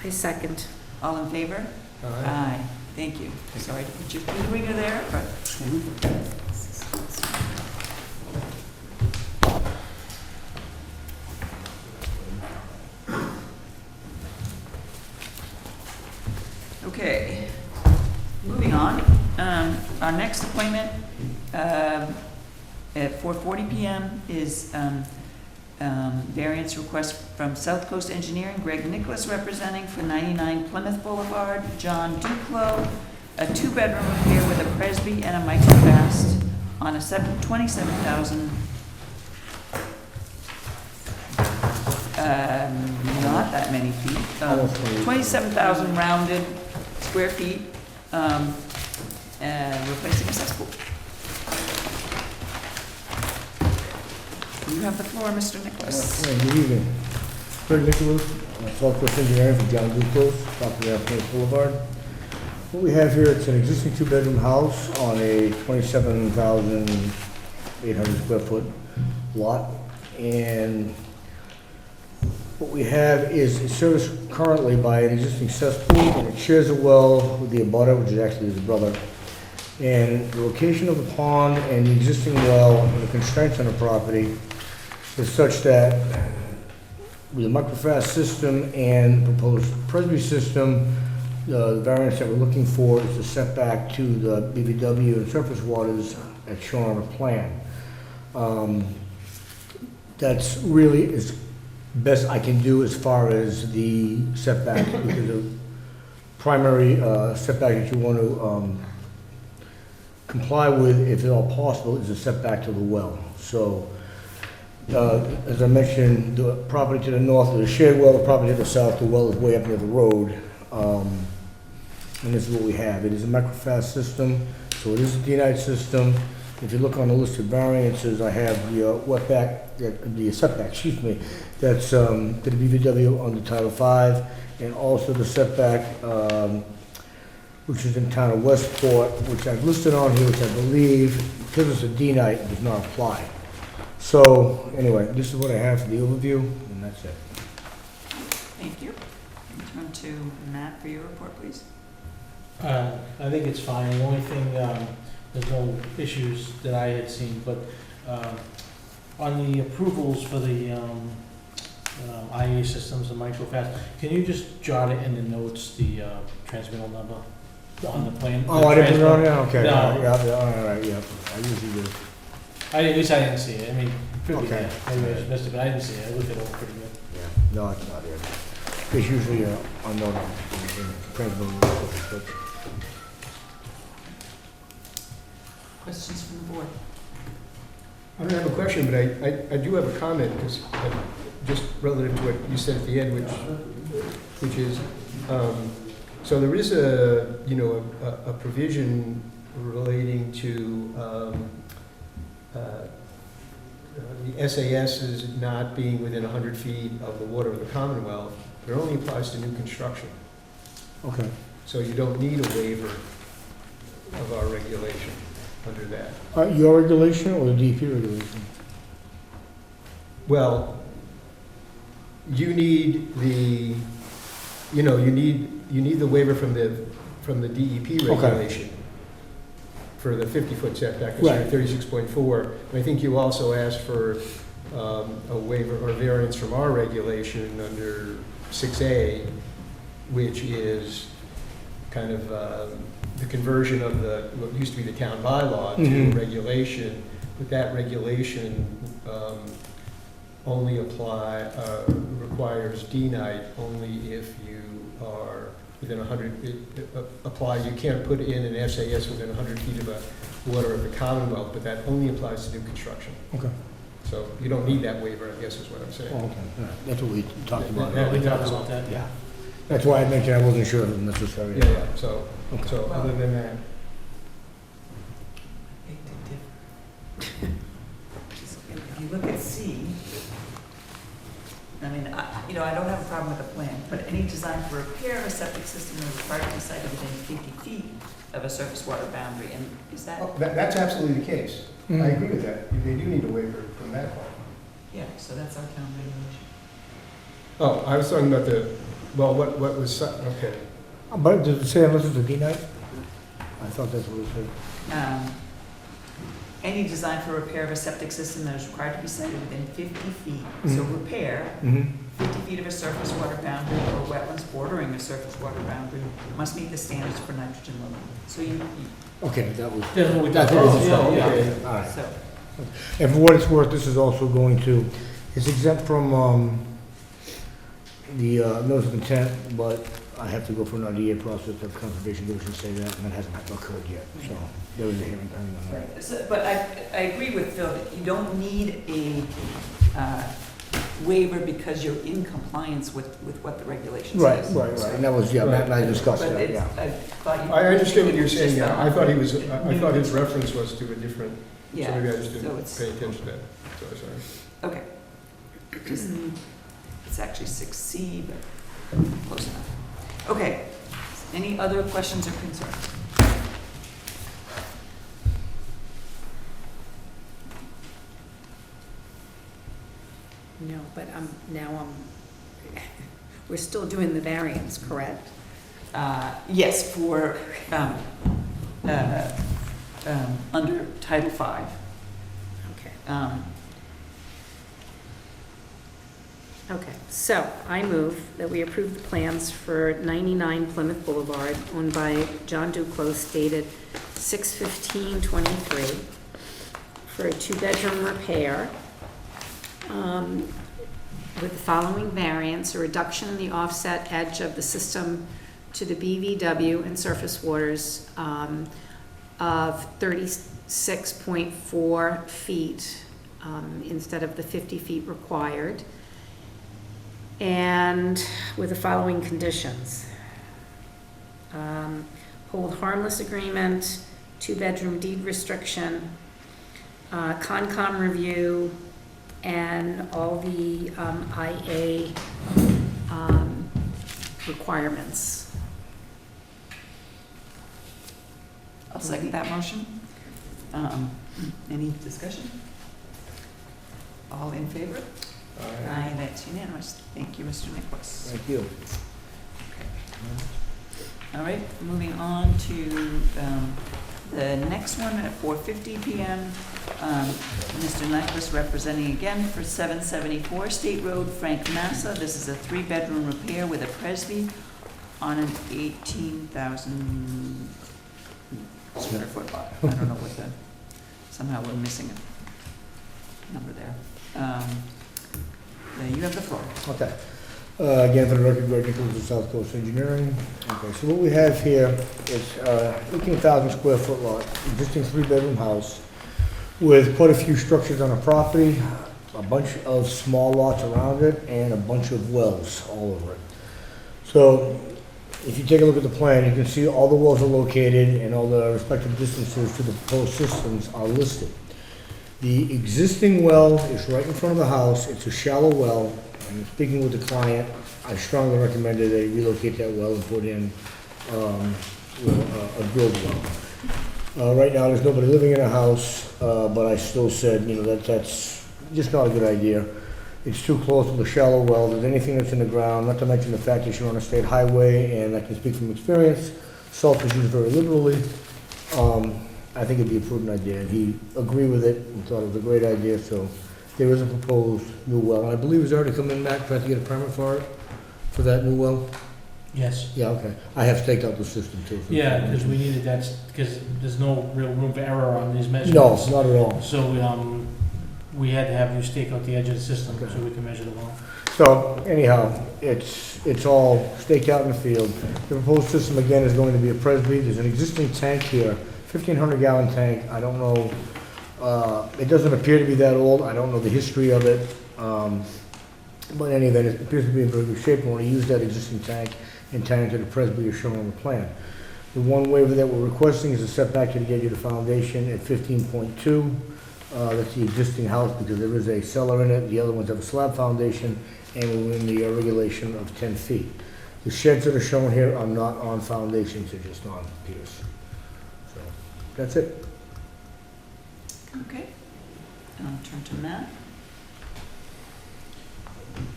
I second. All in favor? Aye. Thank you. Sorry to put your finger there, but. Okay, moving on. Our next appointment at 4:40 PM is variance request from South Coast Engineering, Greg Nicholas representing for 99 Plymouth Boulevard, John Duclos, a 2-bedroom repair with a Presby and a microfast on a 27,000, not that many feet, 27,000 rounded square feet, replacing a cesspool. You have the floor, Mr. Nicholas. Good evening. Craig Nicholas, South Coast Engineering for John Duclos, property on Plymouth Boulevard. What we have here, it's an existing 2-bedroom house on a 27,800 square foot lot. And what we have is it's serviced currently by an existing cesspool, and it shares a well with the abutter, which is actually his brother. And the location of the pond and the existing well, and the constraints on the property is such that with the microfast system and proposed Presby system, the variance that we're looking for is the setback to the BVW and surface waters as shown on the plan. That's really as best I can do as far as the setback, because the primary setback that you want to comply with, if at all possible, is a setback to the well. So, as I mentioned, the property to the north is a shared well, the property to the south, the well is way up near the road. And this is what we have. It is a microfast system, so it is a denied system. If you look on the list of variances, I have the the setback, excuse me, that's to the BVW under Title V, and also the setback, which is in town of Westport, which I've listed on here, which I believe, because it's a D-night, does not apply. So, anyway, this is what I have for the overview, and that's it. Thank you. Turn to Matt for your report, please. I think it's fine. The only thing, there's no issues that I had seen, but on the approvals for the IA systems and microfast, can you just jot it in the notes, the transmittal number on the plan? Oh, I didn't put it on there? Okay. No. Yeah, all right, yeah, I usually do. At least I didn't see it. I mean, could be Okay. there. Maybe I just missed it, but I didn't see it. I looked it over pretty good. Yeah, no, it's not there. It's usually unknown in principle. Questions from the board? I don't have a question, but I do have a comment, because just relative to what you said at the end, which is, so there is a, you know, a provision relating to the SASs not being within 100 feet of the water of the Commonwealth, but it only applies to new construction. Okay. So you don't need a waiver of our regulation under that. Your regulation or the DEP regulation? Well, you need the you know, you need the waiver from the DEP Okay. regulation for the 50-foot setback, instead of 36.4. And I think you also asked for a waiver or variance from our regulation under 6A, which is kind of the conversion of what used to be the town bylaw to Mhm. a regulation, but that regulation only requires D-night only if you are within 100, you can't put in an SAS within 100 feet of a water of the Commonwealth, but that only applies to new construction. Okay. So you don't need that waiver, I guess is what I'm saying. Oh, okay. All right. That's what we talked about. Yeah, We earlier. talked about that. Yeah. That's why I mentioned I wasn't sure if it was necessary. Yeah, yeah, so Okay. other than that, If you look at C, I mean, I don't have a problem with the plan, but any design for repair of a septic system is required to be sited within 50 feet of a surface water boundary, and is that, that's absolutely the case. I Mhm. agree with that. They do need a waiver from that part. yeah, so that's our town regulation. Oh, I was talking about what was, okay. But does it say unless it's a D-night? I thought that's what it said. Any design for repair of a septic system that is required to be sited within 50 feet, so Mhm. repair, Mm-hmm. 50 feet of a surface water boundary or wetlands bordering a surface water boundary must meet the standards for nitrogen limit. So Okay, that was, That's what we that's talked what about. it was. Yeah, yeah. Okay, all right. so, And for what it's worth, this is also going to, it's exempt from the notice of intent, but I have to go through an RDA process of conservation commission say that, and that hasn't occurred yet, so there is a hearing pending on that. But I agree with Phil that you don't need a waiver because you're in compliance with what the regulation Right, says. right, right, and that was, yeah, Matt and I discussed But that, it's, yeah. I thought you. I understood what you're just saying now. I thought new I thought his reference was to a different, so Yeah, maybe I just so didn't it's- pay attention to that. Sorry. Okay. Just- It's actually 6C, but close enough. Okay, any other questions or concerns? No, but we're still doing the variance, correct? Yes, for, under Title V. Okay. Okay, so I move that we approve the plans for 99 Plymouth Boulevard, owned by John Duclos, dated 6/15/23, for a two-bedroom repair, with the following variance: a reduction in the offset edge of the system to the BVW and surface waters of 36.4 feet instead of the 50 feet required, and with the following conditions: hold harmless agreement, two-bedroom deed restriction, Concom review, and all the IA requirements. I'll second that motion. Any discussion? All in favor? Aye, that's unanimous. Thank you, Mr. Nicholas. Thank you. All right, moving on to the next one at 4:50 PM. Mr. Nyquist representing again for 774 State Road, Frank Massa. This is a 3-bedroom repair with a Presby on an 18,000 square foot lot. I don't know what somehow we're missing a number there. You have the floor. Okay. Again, for the record, Greg Nichols of South Coast Engineering. Okay, so what we have here is 18,000 square foot lot, existing 3-bedroom house with quite a few structures on the property, a bunch of small lots around it, and a bunch of wells all over it. So if you take a look at the plan, you can see all the wells are located and all the respective distances to the proposed systems are listed. The existing well is right in front of the house. It's a shallow well. And speaking with the client, I strongly recommended they relocate that well and put in a drilled well. Right now, there's nobody living in the house, but I still said, that's just not a good idea. it's too close to the shallow well, there's anything that's in the ground, not to mention the fact that you're on a state highway, and I can speak from experience, salt is used very liberally. I think it'd be a prudent idea, and he agreed with it, and thought it was a great idea, so there is a proposed new well, and I believe he's already come in, Matt, tried to get a permit for it, for that new well? Yes. Yeah, okay. I have staked out the system too. Yeah, because we needed that, because there's no real room for error on these No, measurements. not at all. So, we had to have you stake out the edge of the system Okay. so we can measure the well. So anyhow, it's all staked out in the field. The proposed system again is going to be a Presby. There's an existing tank here, 1,500 gallon tank. I don't know, it doesn't appear to be that old. I don't know the history of it. But in any event, it appears to be in very good shape. We want to use that existing tank and tie into the Presby as shown on the plan. The one waiver that we're requesting is a setback to get you the foundation at 15.2. That's the existing house because there is a cellar in it. The other ones have a slab foundation and we're within the regulation of 10 feet. The sheds that are shown here are not on foundations, they're just on piers. So, that's it. Okay. And I'll turn to Matt.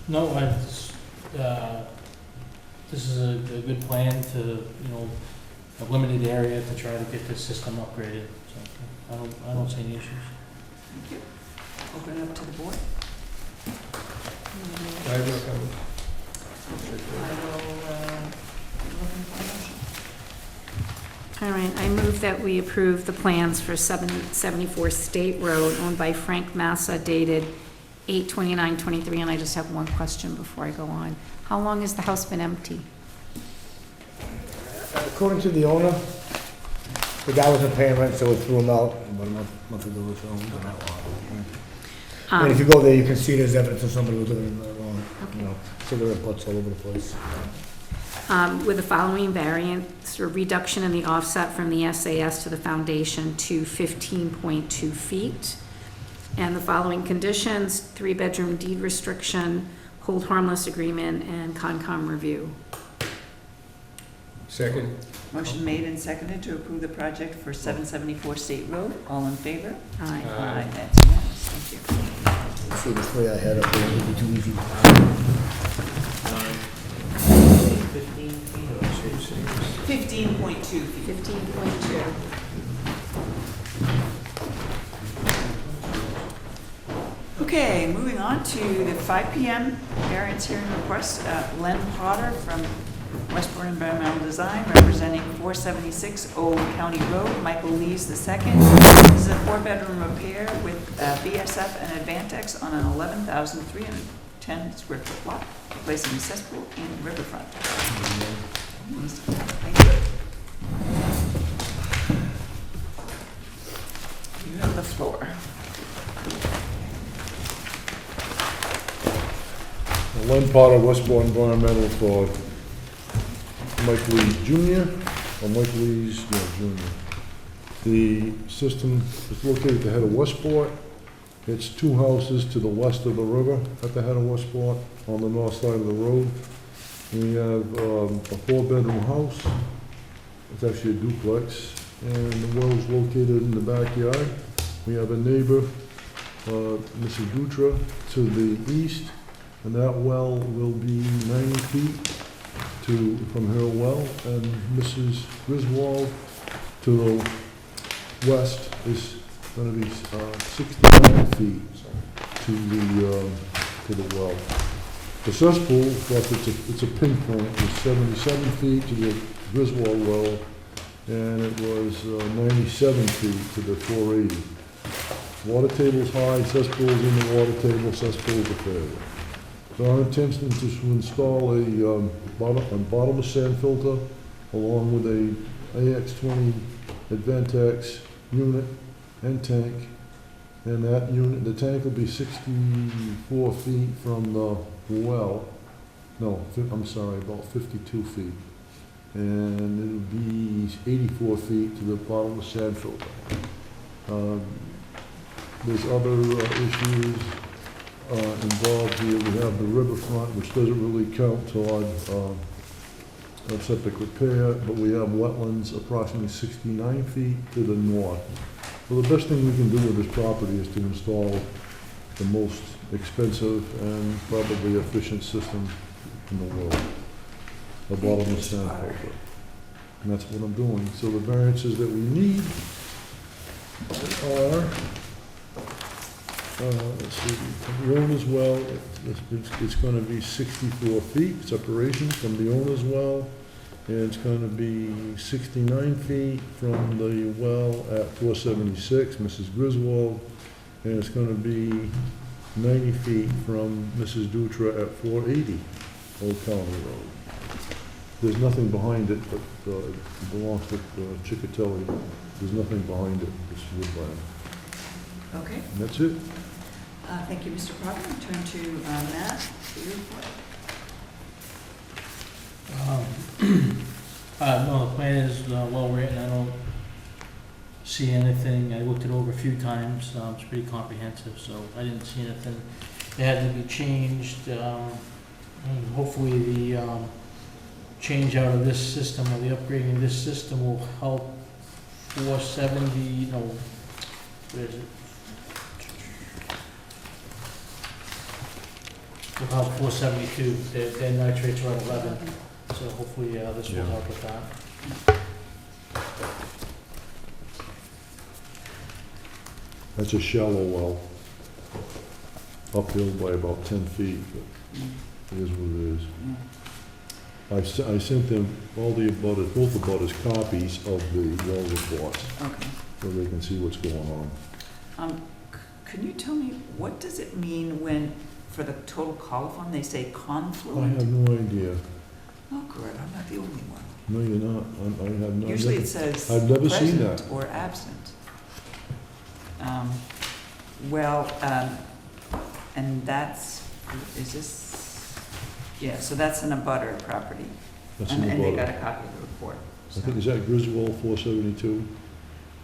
No, this is a good plan to, a limited area to try to get this system upgraded. So I don't see any issues. Thank you. Open it up to the board. I have no comment. I will, looking for a motion. All right, I move that we approve the plans for 774 State Road owned by Frank Massa dated 8/29/23, and I just have one question before I go on. How long has the house been empty? According to the owner, the guy wasn't paying rent, so we threw him out about a month ago or so. Not that long. And if you go there, you can see there's evidence of somebody was living in there long, cigarette butts all over the place. With the following variance or reduction in the offset from the SAS to the foundation to 15.2 feet. And the following conditions: 3-bedroom deed restriction, hold harmless agreement, and Concom review. Second. Motion made and seconded to approve the project for 774 State Road. All in favor? Aye. Aye, that's unanimous. Thank you. See, the three I had up there would be too easy. 15.2 feet. 15.2. Okay, moving on to the 5 PM variance hearing request. Len Potter from Westport Environmental Design, representing 476 Old County Road, Michael Lees II. This is a 4-bedroom repair with BSF and Advantex on an 11,310 square foot lot, replacing a cesspool in riverfront. Thank you. You have the floor. Len Potter, Westport Environmental for Mike Lees Jr., or Mike Lees, Jr. The system is located at the head of Westport. It's 2 houses to the west of the river at the head of Westport on the north side of the road. We have a 4-bedroom house. It's actually a duplex, and the well is located in the backyard. We have a neighbor, Mrs. Dutra, to the east, and that well will be 90 feet from her well, and Mrs. Griswold to the west is going to be 69 feet to the well. The cesspool, it's a pinpoint, is 77 feet to the Griswold well, and it was 97 feet to the 480. Water table's high, cesspool's in the water table, cesspool's a failure. So our intention is to install a bottomless sand filter along with a AX20 Advantex unit and tank. And that unit, the tank will be 64 feet from the well. No, I'm sorry, about 52 feet. And it'll be 84 feet to the bottomless sand filter. There's other issues involved here. We have the riverfront, which doesn't really count toward septic repair, but we have wetlands approximately 69 feet to the north. So the best thing we can do with this property is to install the most expensive and probably efficient system in the world. A bottomless sand filter. And that's what I'm doing. So the variances that we need are, let's see, the owner's well, it's gonna be 64 feet separation from the owner's well, and it's gonna be 69 feet from the well at 476, Mrs. Griswold, and it's gonna be 90 feet from Mrs. Dutra at 480 Old County Road. There's nothing behind it, but it belongs to Chickatelli. There's nothing behind it, it's woodland. Okay, And that's it. thank you, Mr. Potter. Turn to Matt for your report. No, the plan is well written. I don't see anything. I looked it over a few times. It's pretty comprehensive, so I didn't see anything that had to be changed. And hopefully the change out of this system, or the upgrading of this system, will help 470, no, where is it? Will help 472. Their nitrates are at 11, so hopefully this will Yeah. help with that. That's a shallow well, uphill by about 10 feet, but it is what it is. I sent them all the abutters, both abutters, copies of the well reports, Okay. so they can see what's going on. Can you tell me, what does it mean when, for the total coliform, they say I confluent? have no idea. Oh, good, I'm not the only one. No, you're not. I have no. Usually it says I've never seen present that. or absent. And that's, is this, yeah, so that's an abutter property. That's And an and they got abutter. a copy of the report. I So think, is that Griswold 472?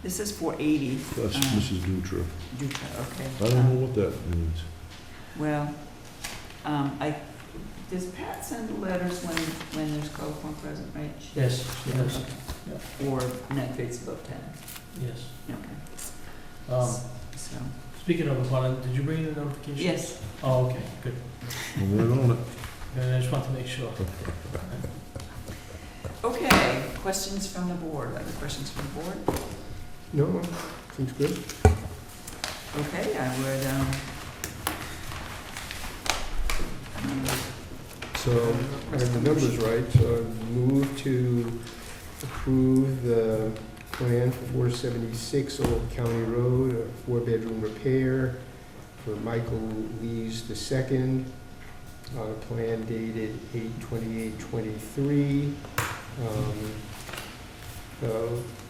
this is 480. That's Mrs. Dutra. Dutra, okay. I don't know what that means. Well, does Pat send letters when there's coliform present, right? Yes, yes, Or nitrates above 10? yes. Okay. So, Speaking of abutter, did you bring in the notification? yes. Oh, okay, good. I'm right on it. And I just want to make sure. Okay, questions from the board? Other questions from the board? No, seems good. Okay, I would, So, I have the numbers right, so I move to approve the plan for 476 Old County Road, a 4-bedroom repair for Michael Lees II, on a plan dated 8/28/23,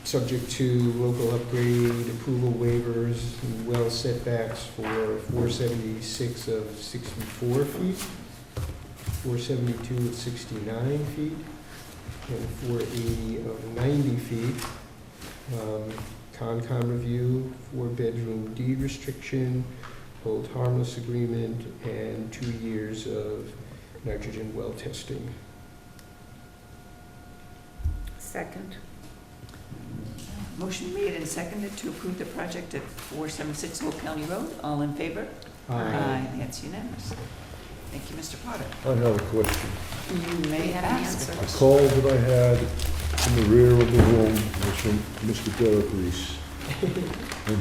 subject to local upgrade, approval waivers, and well setbacks for 476 of 64 feet, 472 of 69 feet, and 480 of 90 feet. Concom review, 4-bedroom deed restriction, hold harmless agreement, and 2 years of nitrogen well testing. Second. motion made and seconded to approve the project at 476 Old County Road. All in favor? That's unanimous. Thank you, Mr. Potter. I have a question. You may have ask. answers. The call that I had in the rear of the room was from Mr. Derek Reese. And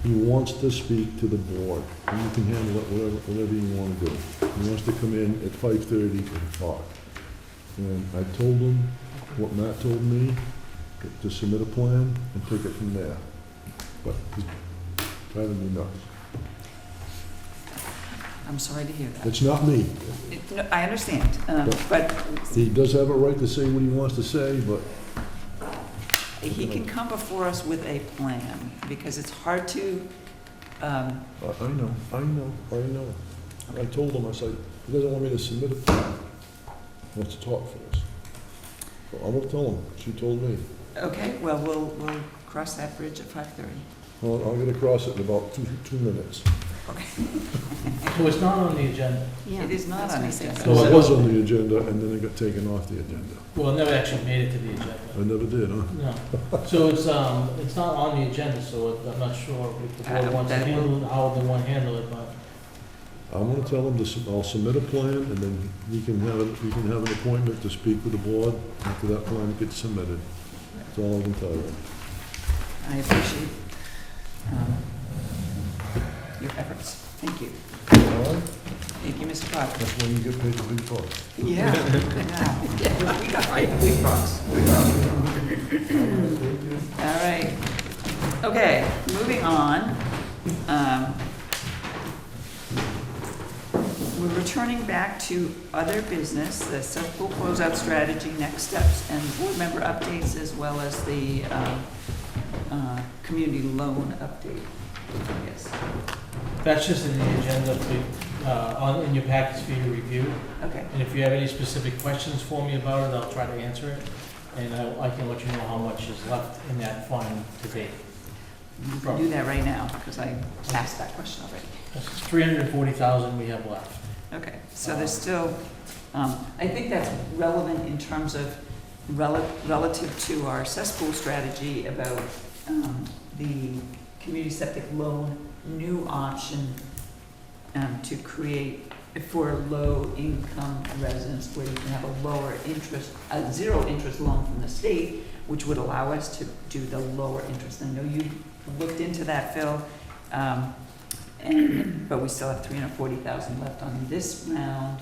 he wants to speak to the board. And you can handle it whatever you want to do. He wants to come in at 5:30 and talk. And I told him what Matt told me, to submit a plan and take it from there. But he's driving me nuts. I'm sorry to hear that. It's not me. No, I understand, but He does have a right to say what he wants to say, but he can come before us with a plan, because it's hard to, I know. I told him, I said, he doesn't want me to submit a plan. He wants to talk first. So I'm gonna tell him, she told me. okay, well, we'll cross that bridge at 5:30. Well, I'm gonna cross it in about two minutes. Okay. So it's not on the agenda. It is not on the agenda. Well, it was on the agenda, and then it got taken off the agenda. Well, it never actually made it to the agenda. I never did, huh? No. So it's not on the agenda, so I'm not sure if the board wants to That will- handle it, how they want to handle it, but I'm gonna tell him I'll submit a plan, and then we can have an appointment to speak with the board after that plan gets submitted. That's all I can tell you. I appreciate your efforts. Thank you. All right? Thank you, Mr. Potter. That's when you get paid the big bucks. Yeah, I know. Yeah, we got big bucks. All right. Okay, moving on. We're returning back to other business, the self-pool closeout strategy, next steps, and board member updates, as well as the community loan update. Yes. That's just in the agenda in your packets for you to review. Okay. And if you have any specific questions for me about it, I'll try to answer it. And I can let you know how much is left in that fund to date. You can do that right now, because I asked that question already. This is $340,000 we have left. Okay, so there's still, I think that's relevant in terms of relative to our cesspool strategy about the community septic loan new option to create for low-income residents where you can have a lower interest, a zero-interest loan from the state, which would allow us to do the lower interest. I know you looked into that, Phil. But we still have $340,000 left on this round.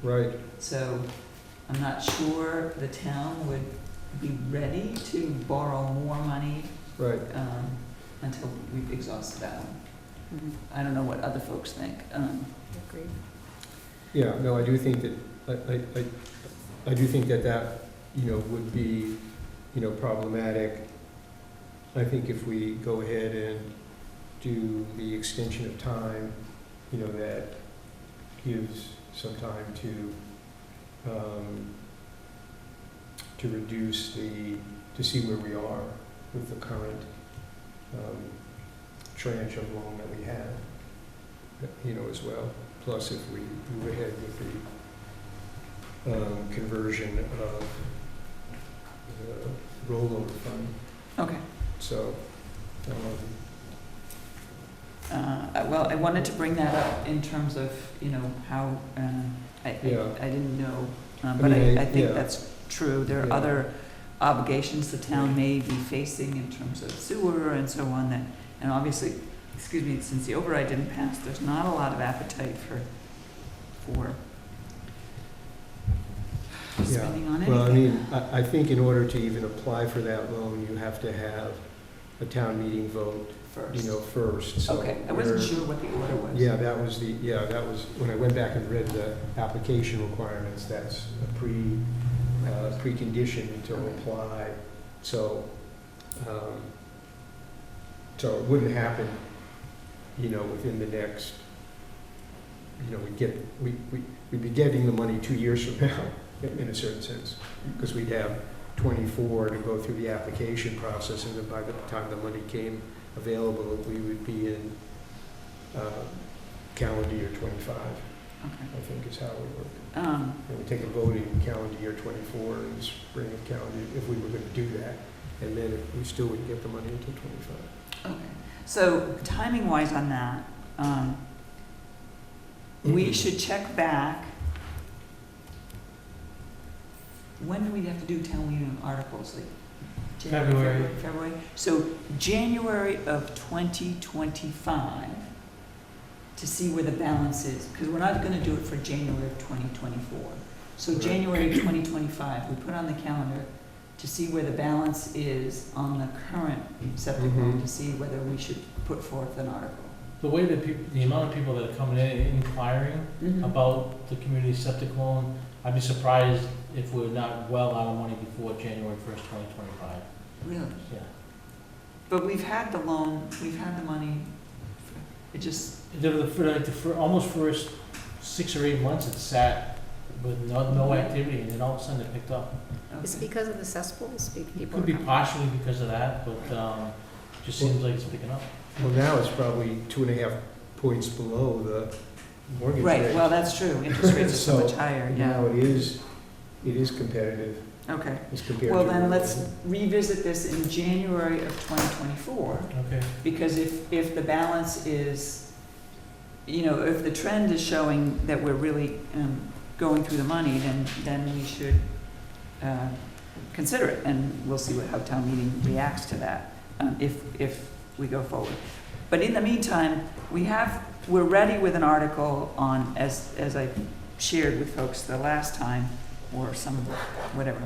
Right. So I'm not sure the town would be ready to borrow more money Right. until we've exhausted that one. I don't know what other folks think. Agreed. Yeah, no, I do think that, I do think that, would be, problematic. I think if we go ahead and do the extension of time, that gives some time to reduce to see where we are with the current tranche of loan that we have, as well. Plus, if we move ahead with the conversion of the rollover fund. Okay. So, Well, I wanted to bring that up in terms of, how, I didn't know, but I think yeah. that's true. There are Yeah. other obligations the town may be facing in terms of sewer and so on that, and obviously, since the override didn't pass, there's not a lot of appetite for spending on anything. Well, I mean, I think in order to even apply for that loan, you have to have a town meeting vote, first. So Okay, I wasn't we're- sure what the order was. Yeah, that was, when I went back and read the application requirements, that's a precondition to Okay. apply. So, so it wouldn't happen, within the next, we'd be getting the money 2 years from now, in a certain sense, because we'd have 24 to go through the application process, and then by the time the money came available, we would be in calendar year 25, Okay. I think is how it would work. Um, And we take a vote in calendar year 24 and the spring of calendar, if we were going to do that, and then we still wouldn't get the money until 25. Okay, so timing-wise on that, we should check back. When do we have to do town meeting articles? Like February. February? So January of 2025, to see where the balance is, because we're not gonna do it for January of 2024. So Right. January of 2025, we put on the calendar to see where the balance is on the current septic loan, Mhm. to see whether we should put forth an article. The way that the amount of people that are coming in and inquiring about the community septic loan, I'd be surprised if we're not well out of money before January 1st, 2025. Really? Yeah. But we've had the loan, we've had the money, it just, For almost first 6 or 8 months, it sat with no activity, and then all of a sudden it picked up. Is it okay. because of the cesspools? It People could are be coming? partially because of that, but just seems like it's picking up. Well, now it's probably 2.5 points below the mortgage rate. Right, well, that's true, interest rates are so much So, higher, Now yeah, it is competitive okay. as compared to. Well, then let's revisit this in January of 2024, Okay. because if the balance is, you know, if the trend is showing that we're really going through the money, then we should consider it, and we'll see how town meeting reacts to that, if we go forward. But in the meantime, we're ready with an article on, as I shared with folks the last time, or whatever,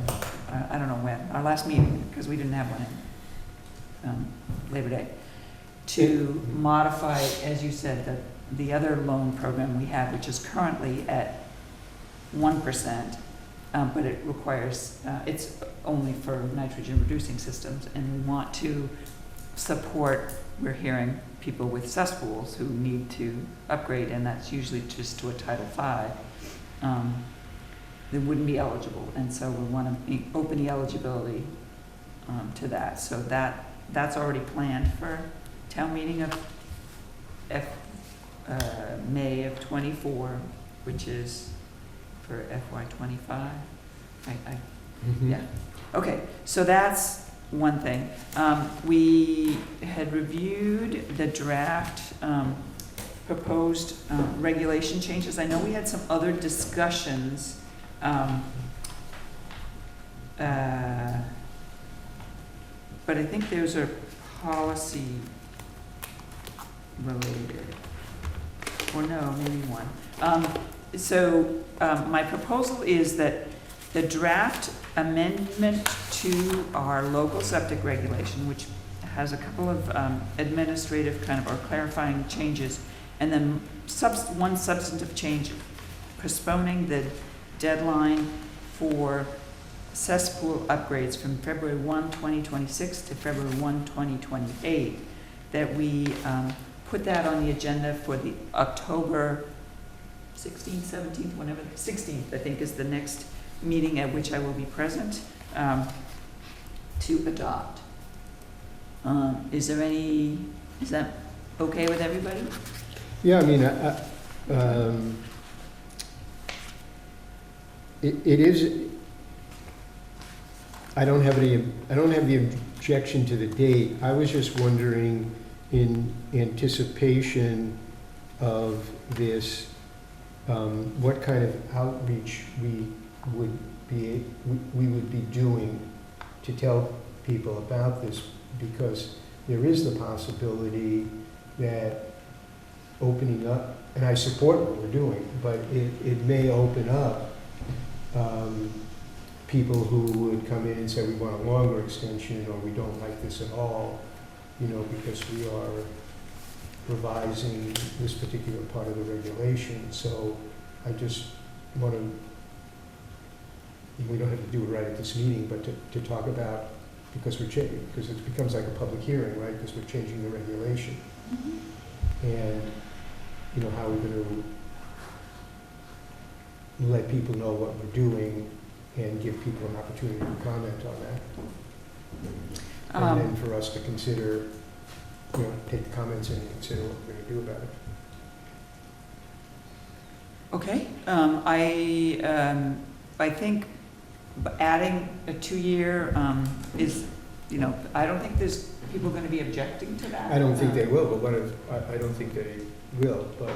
I don't know when, our last meeting, because we didn't have one in Labor Day, to modify, as you said, the other loan program we have, which is currently at 1%, but it requires, it's only for nitrogen reducing systems, and we want to support, we're hearing people with cesspools who need to upgrade, and that's usually just to a Title V, they wouldn't be eligible, and so we want to open the eligibility to that. So that's already planned for town meeting of May of '24, which is for FY '25. Yeah. Okay, so that's one thing. We had reviewed the draft proposed regulation changes. I know we had some other discussions. But I think those are policy related. Or no, maybe one. My proposal is that the draft amendment to our local septic regulation, which has a couple of administrative or clarifying changes, and then one substantive change, postponing the deadline for cesspool upgrades from February 1, 2026 to February 1, 2028, that we put that on the agenda for the October 16th, 17th, whenever, 16th, I think, is the next meeting at which I will be present, to adopt. Is that okay with everybody? Yeah, I mean, it is, I don't have the objection to the date. I was just wondering, in anticipation of this, what kind of outreach we would be doing to tell people about this, because there is the possibility that opening up, and I support what we're doing, but it may open up people who would come in and say, we want a longer extension, or we don't like this at all, because we are revising this particular part of the regulation. So I just want to, we don't have to do it right at this meeting, but to talk about, because it becomes like a public hearing, right? Because we're changing the regulation. Mm-hmm. And, how we're going to let people know what we're doing and give people an opportunity to comment on that. And then for us to consider, take the comments in and consider what we're going to do about it. Okay. I think adding a 2-year is, I don't think there's people going to be objecting to that. I don't think they will, but I don't think they will, but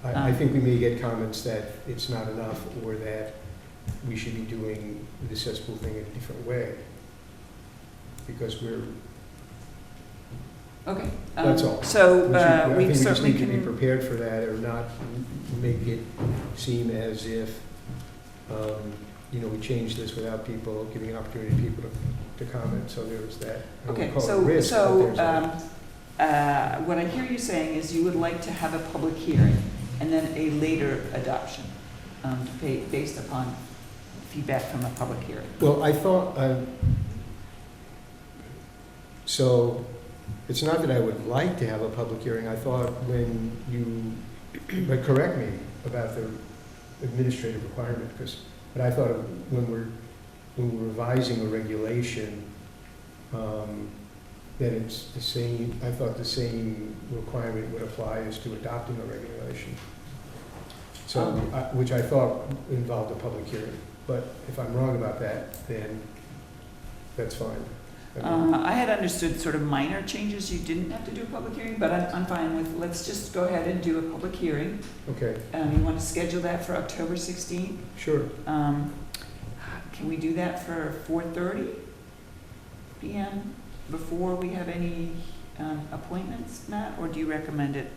I think we may get comments that it's not enough, or that we should be doing the cesspool thing in a different way, because we're, Okay. that's all. So I we think we just certainly need to be can. prepared for that, or not make it seem as if, we changed this without people giving an opportunity to people to comment. So there was that. I won't Okay, call it risk, but there's that. what I hear you saying is you would like to have a public hearing and then a later adoption, based upon feedback from a public hearing. Well, I thought, so it's not that I would like to have a public hearing. I thought when you, but correct me about the administrative requirement, but I thought when we're revising a regulation, that it's the same, I thought the same requirement would apply as to adopting a regulation. So, which I thought involved a public hearing. But if I'm wrong about that, then that's fine. I had understood sort of minor changes, you didn't have to do a public hearing, but I'm fine with, let's just go ahead and do a public hearing. Okay, You want to schedule that for October 16th? sure. Can we do that for 4:30 PM before we have any appointments, Matt, or do you recommend it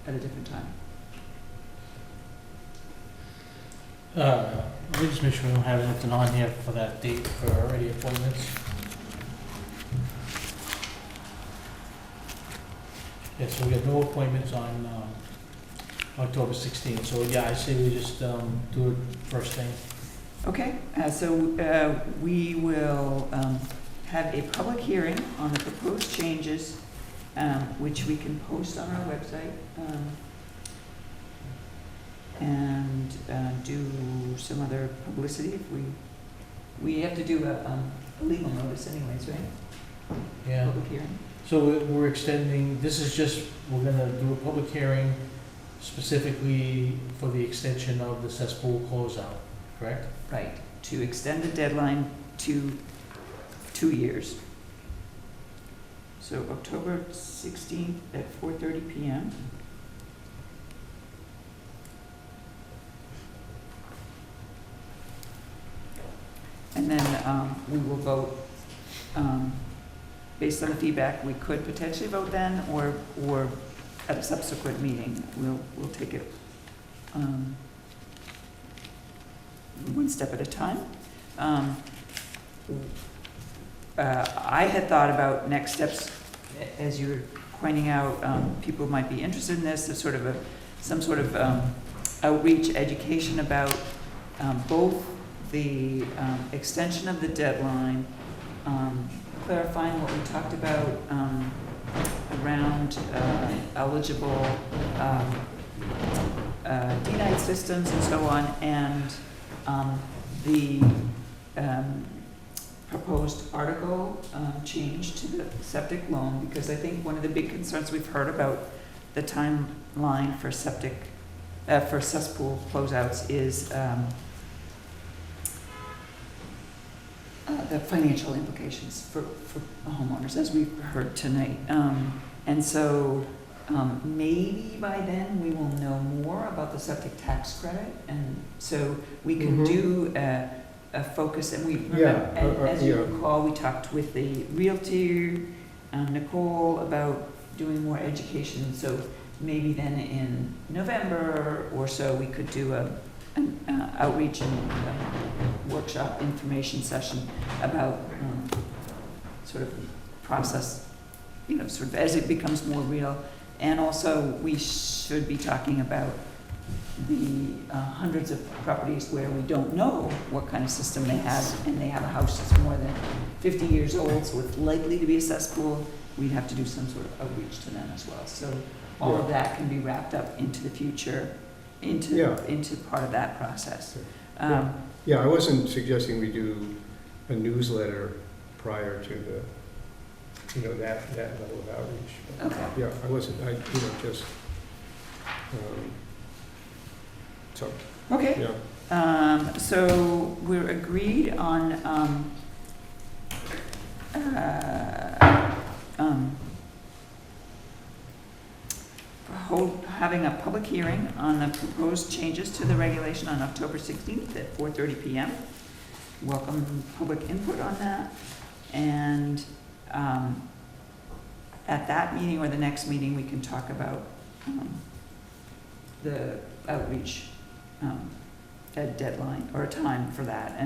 at a different time? Let me just make sure we don't have anything on here for that date for any appointments. Yeah, so we got no appointments on October 16th, so yeah, I say we just do it first thing. Okay, so we will have a public hearing on the proposed changes, which we can post on our website, and do some other publicity if we have to do a legal notice anyways, right? Yeah. Public hearing. So we're extending, this is just, we're gonna do a public hearing specifically for the extension of the cesspool closeout, correct? Right, to extend the deadline to 2 years. So October 16th at 4:30 PM. And then we will vote, based on the feedback, we could potentially vote then, or at a subsequent meeting. We'll take it one step at a time. I had thought about next steps, as you were pointing out, people might be interested in this, as sort of some sort of outreach education about both the extension of the deadline, clarifying what we talked about around eligible D-night systems and so on, and the proposed article change to the septic loan, because I think one of the big concerns we've heard about the timeline for septic, for cesspool closeouts is the financial implications for homeowners, as we've heard tonight. And so maybe by then we will know more about the septic tax credit, and so we can do a focus, and we remember, as you recall, we talked with the realtor, Nicole, about doing more education, so maybe then in November or so we could do an outreach and workshop information session about sort of process, sort of as it becomes more real. And also, we should be talking about the hundreds of properties where we don't know what kind of system they have, and they have a house that's more than 50 years old, so it's likely to be a cesspool. We'd have to do some sort of outreach to them as well. So all of that can be wrapped up into the future, into part of that process. Yeah, I wasn't suggesting we do a newsletter prior to the, that level of outreach. Okay. Yeah, I wasn't, just, so, Okay. yeah. So we're agreed on having a public hearing on the proposed changes to the regulation on October 16th at 4:30 PM. Welcome public input on that. And at that meeting or the next meeting, we can talk about the outreach, a deadline or a time for that,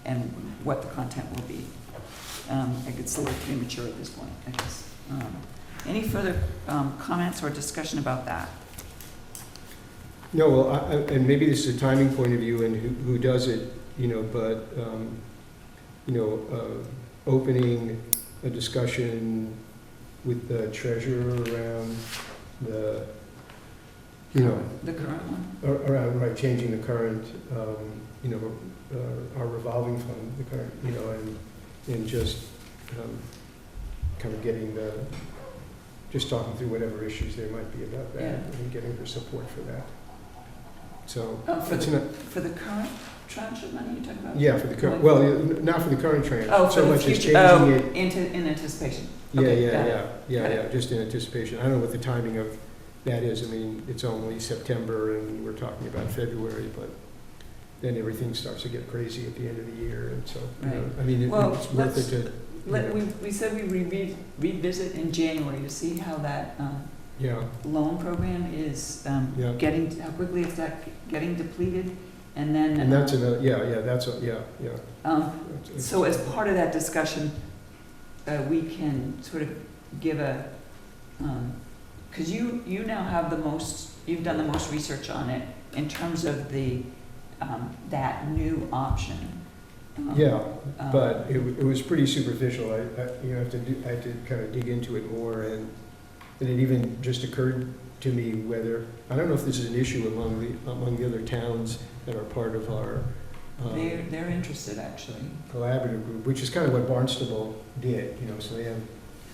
and what the content will be. I think it's a little premature at this point, I guess. Any further comments or discussion about that? No, well, and maybe this is a timing point of view and who does it, but, opening a discussion with the treasurer around the, The current one? around, right, changing the current, our revolving fund, the current, and just kind of getting just talking through whatever issues there might be about that, Yeah. and getting her support for that. So, For it's the not, for the current tranche of money you're talking about? Yeah, for the current, well, not for the current tranche, Oh, for so the much as future, oh, changing it. in anticipation. Yeah, Okay, yeah, got it. yeah, Got yeah, it. yeah, just in anticipation. I don't know what the timing of that is. I mean, it's only September and we're talking about February, but then everything starts to get crazy at the end of the year, and so, you know, Right. I mean, Well, it's worth it to, We said we revisit in January to see how that yeah, loan program is Yeah. getting, how quickly it's getting depleted, and then. and that's another, yeah, that's, yeah. That's- So as part of that discussion, we can sort of give a, because you now have the most, you've done the most research on it in terms of the, that new option. Yeah, Um, but it was pretty superficial. I have to I had to kind of dig into it more, and it even just occurred to me whether, I don't know if this is an issue among the other towns that are part of our They're interested, actually. collaborative group, which is kind of what Barnstable did, you know, so they have,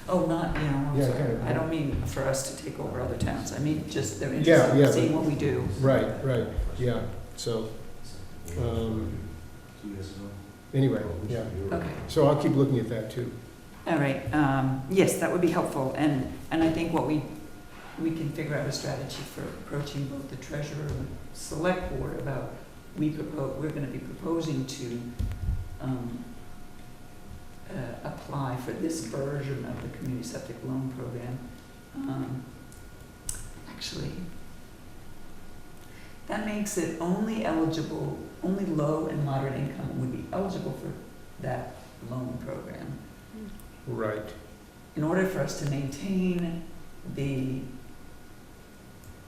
Oh, not, I'm Yeah, sorry. kind of. I don't mean for us to take over other towns. I mean, just they're Yeah, interested yeah, in seeing but- what we do. right, yeah, so, anyway, yeah. Okay. So I'll keep looking at that too. All right, yes, that would be helpful, and I think what we can figure out a strategy for approaching both the treasurer and the select board about, we're gonna be proposing to, apply for this version of the community septic loan program. Actually, that makes it only eligible, only low and moderate income would be eligible for that loan program. Right. In order for us to maintain the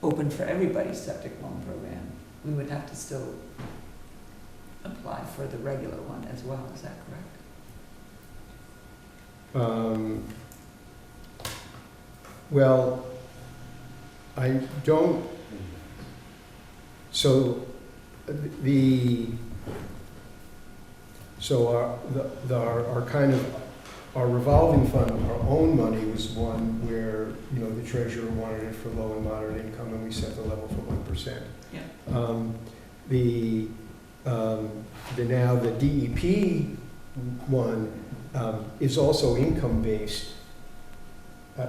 open for everybody septic loan program, we would have to still apply for the regular one as well, is that correct? Well, I don't, so our kind of, our revolving fund, our own money was one where, you know, the treasurer wanted it for low and moderate income, and we set the level for 1%. Yeah. Now the DEP one is also income-based,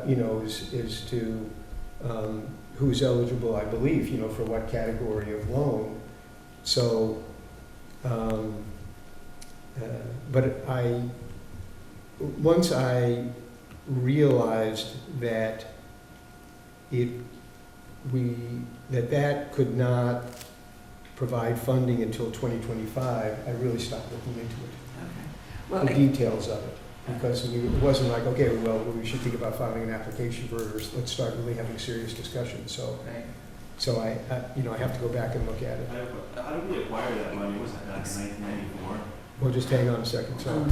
you know, is to who's eligible, I believe, you know, for what category of loan. So, but once I realized that that could not provide funding until 2025, I really stopped looking into Okay. Well, it, the details of it. Because it wasn't like, okay, well, we should think about filing an application for it, or let's start really having serious discussion. So, right. so I have to go back and look at it. How did we acquire that money? Was that back in 1994? Well, just hang on a second, so.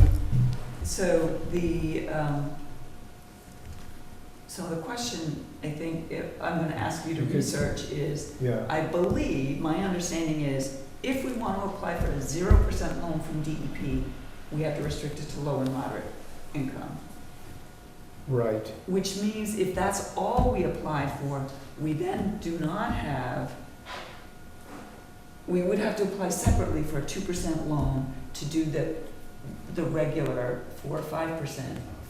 So the question, I think, if I'm gonna ask you to Okay. research is, Yeah, I believe, my understanding is, if we want to apply for a 0% loan from DEP, we have to restrict it to low and moderate income. right. Which means if that's all we apply for, we then do not have, we would have to apply separately for a 2% loan to do the regular 4 or 5%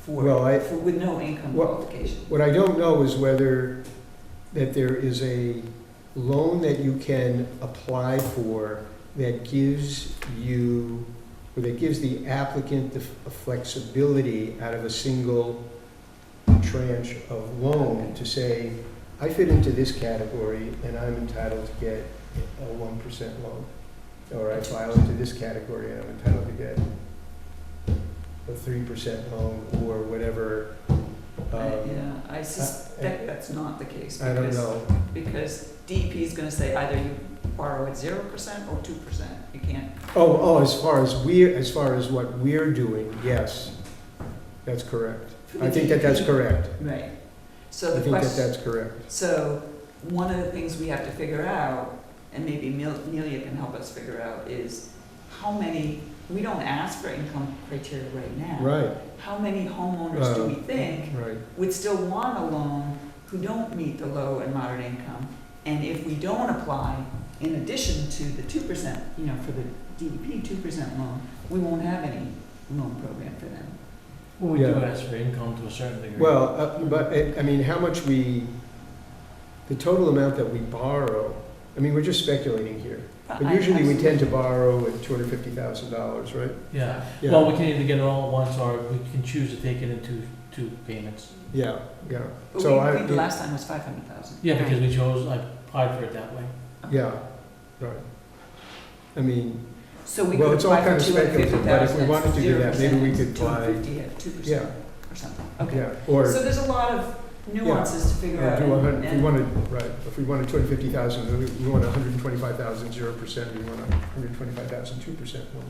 Well, with no income Well, qualification. What I don't know is whether that there is a loan that you can apply for that gives you, or that gives the applicant a flexibility out of a single tranche of loan to say, I fit into this category and I'm entitled to get a 1% loan. Or I file into this category and I'm entitled to get a 3% loan or whatever. Yeah, I suspect that's not the case. I don't know. Because DEP is gonna say either you borrow at 0% or 2%. You can't. Oh, as far as what we're doing, yes, that's correct. I think that's correct. Right. So I the think question. that's correct. So one of the things we have to figure out, and maybe Amelia can help us figure out, is how many, we don't ask for income criteria right now. Right, How many homeowners do we think right. would still want a loan who don't meet the low and moderate income? And if we don't apply in addition to the 2%, you know, for the DEP 2% loan, we won't have any loan program for them. Well, we do Yeah. ask for income to a certain degree. Well, but, I mean, how much the total amount that we borrow, I mean, we're just speculating here. But usually we tend to borrow at $250,000, right? Yeah, Yeah. well, we can either get it all at once, or we can choose to take it in two payments. Yeah, yeah. But So the last time was 500,000. Yeah, because we chose, I applied for it that way. Yeah, right. I mean, So we Well, could it's all apply kind for of speculative, but if we 250,000, wanted to do that, maybe we could apply- 250 at 2% yeah, or something. Okay. yeah, or, So there's a lot of nuances to figure out. do a hundred, if we and- wanted, right, if we wanted 250,000, we want 125,000, 0%, we want 125,000, 2% loan.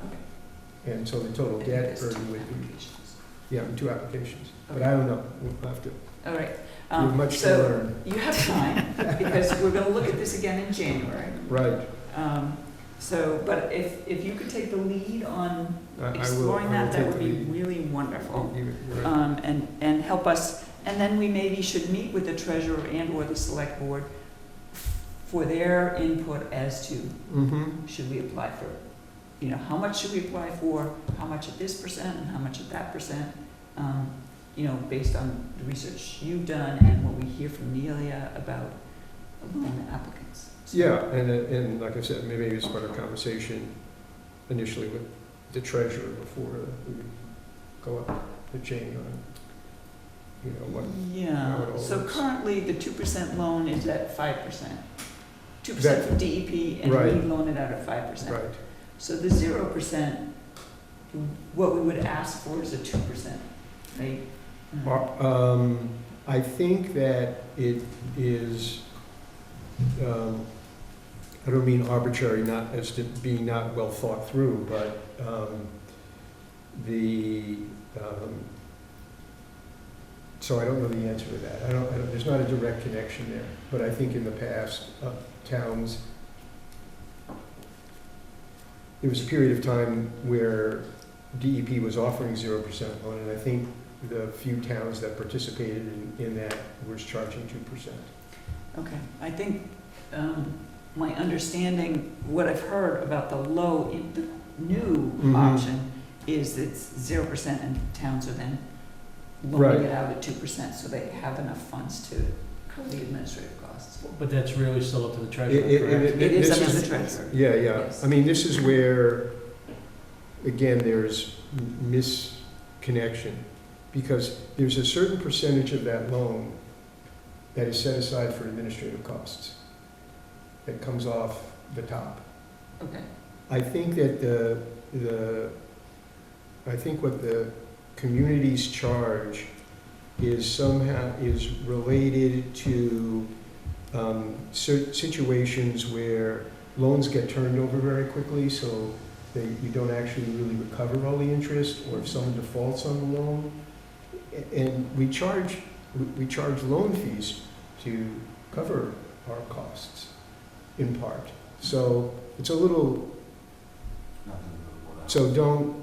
Okay. And so the total I think debt there's two burden would be, applications. yeah, 2 applications. But Okay. I don't know, we'll have to, All right. we have much to So learn. you have time, because we're gonna look at this again in January. Right. So, but if you could take the lead on I will exploring that, that take would the be lead. really wonderful. Right. And help us, and then we maybe should meet with the treasurer and/or the select board for their input as to, Mm-hmm. should we apply for, you know, how much should we apply for, how much at this percent and how much at that percent? You know, based on the research you've done and what we hear from Nelia about loan applicants. So- Yeah, and like I said, maybe it's part of conversation initially with the treasurer before we go up the chain on, you know, what, how it Yeah, all so works. currently the 2% loan is at 5%. 2% from DEP and we Right. loan it out at 5%. right. So the 0%, what we would ask for is a 2%, right? I think that it is, I don't mean arbitrary, not as to being not well thought through, but so I don't know the answer to that. I don't, there's not a direct connection there, but I think in the past, towns, there was a period of time where DEP was offering 0% loan, and I think the few towns that participated in that was charging 2%. Okay, I think my understanding, what I've heard about the the new Mhm. option is it's 0% and towns are then Right. loaning it out at 2%, so they have enough funds to cover the administrative costs. But that's really still up to the treasurer, It- correct? It is this up to the treasurer. Yeah, yeah. Yes. I mean, this is where, again, there's misconnection, because there's a certain percentage of that loan that is set aside for administrative costs, that comes off the top. Okay, I think that I think what the communities charge is somehow, is related to situations where loans get turned over very quickly, so you don't actually really recover all the interest, or if someone defaults on the loan. And we charge loan fees to cover our costs, in part. So it's a little, so don't,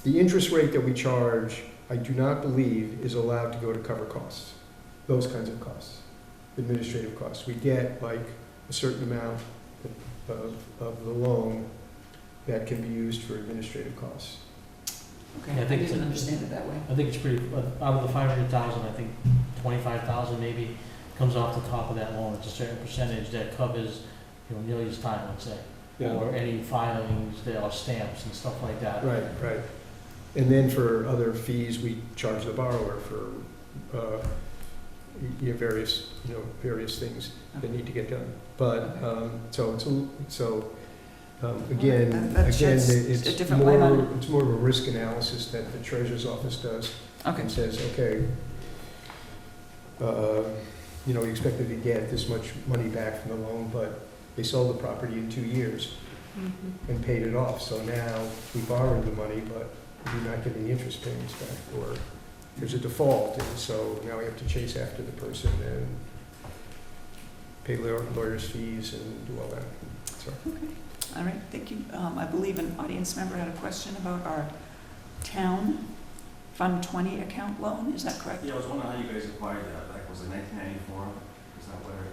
the interest rate that we charge, I do not believe is allowed to go to cover costs, those kinds of costs, administrative costs. We get like a certain amount of the loan that can be used for administrative costs. okay, Yeah, I I think it's didn't a- understand it that way. I think it's pretty, out of the 500,000, I think 25,000 maybe comes off the top of that loan. It's a certain percentage that covers, you know, Nelia's time, let's say. Or any filings, there are stamps and stuff like that. Right, right. And then for other fees, we charge the borrower for various things that need to get done. But, again, That sheds a it's different light on it. it's more of a risk analysis that the treasurer's office does. Okay, And says, okay, you expected to get this much money back from the loan, but they sold the property in 2 years and paid it off. So now we borrowed the money, but we're not getting the interest payments back, or there's a default, and so now we have to chase after the person and pay lawyers' fees and do all that. So, all right, thank you. I believe an audience member had a question about our town Fund 20 account loan, is that correct? Yeah, I was wondering how you guys acquired that, like, was it 1994? Is that where?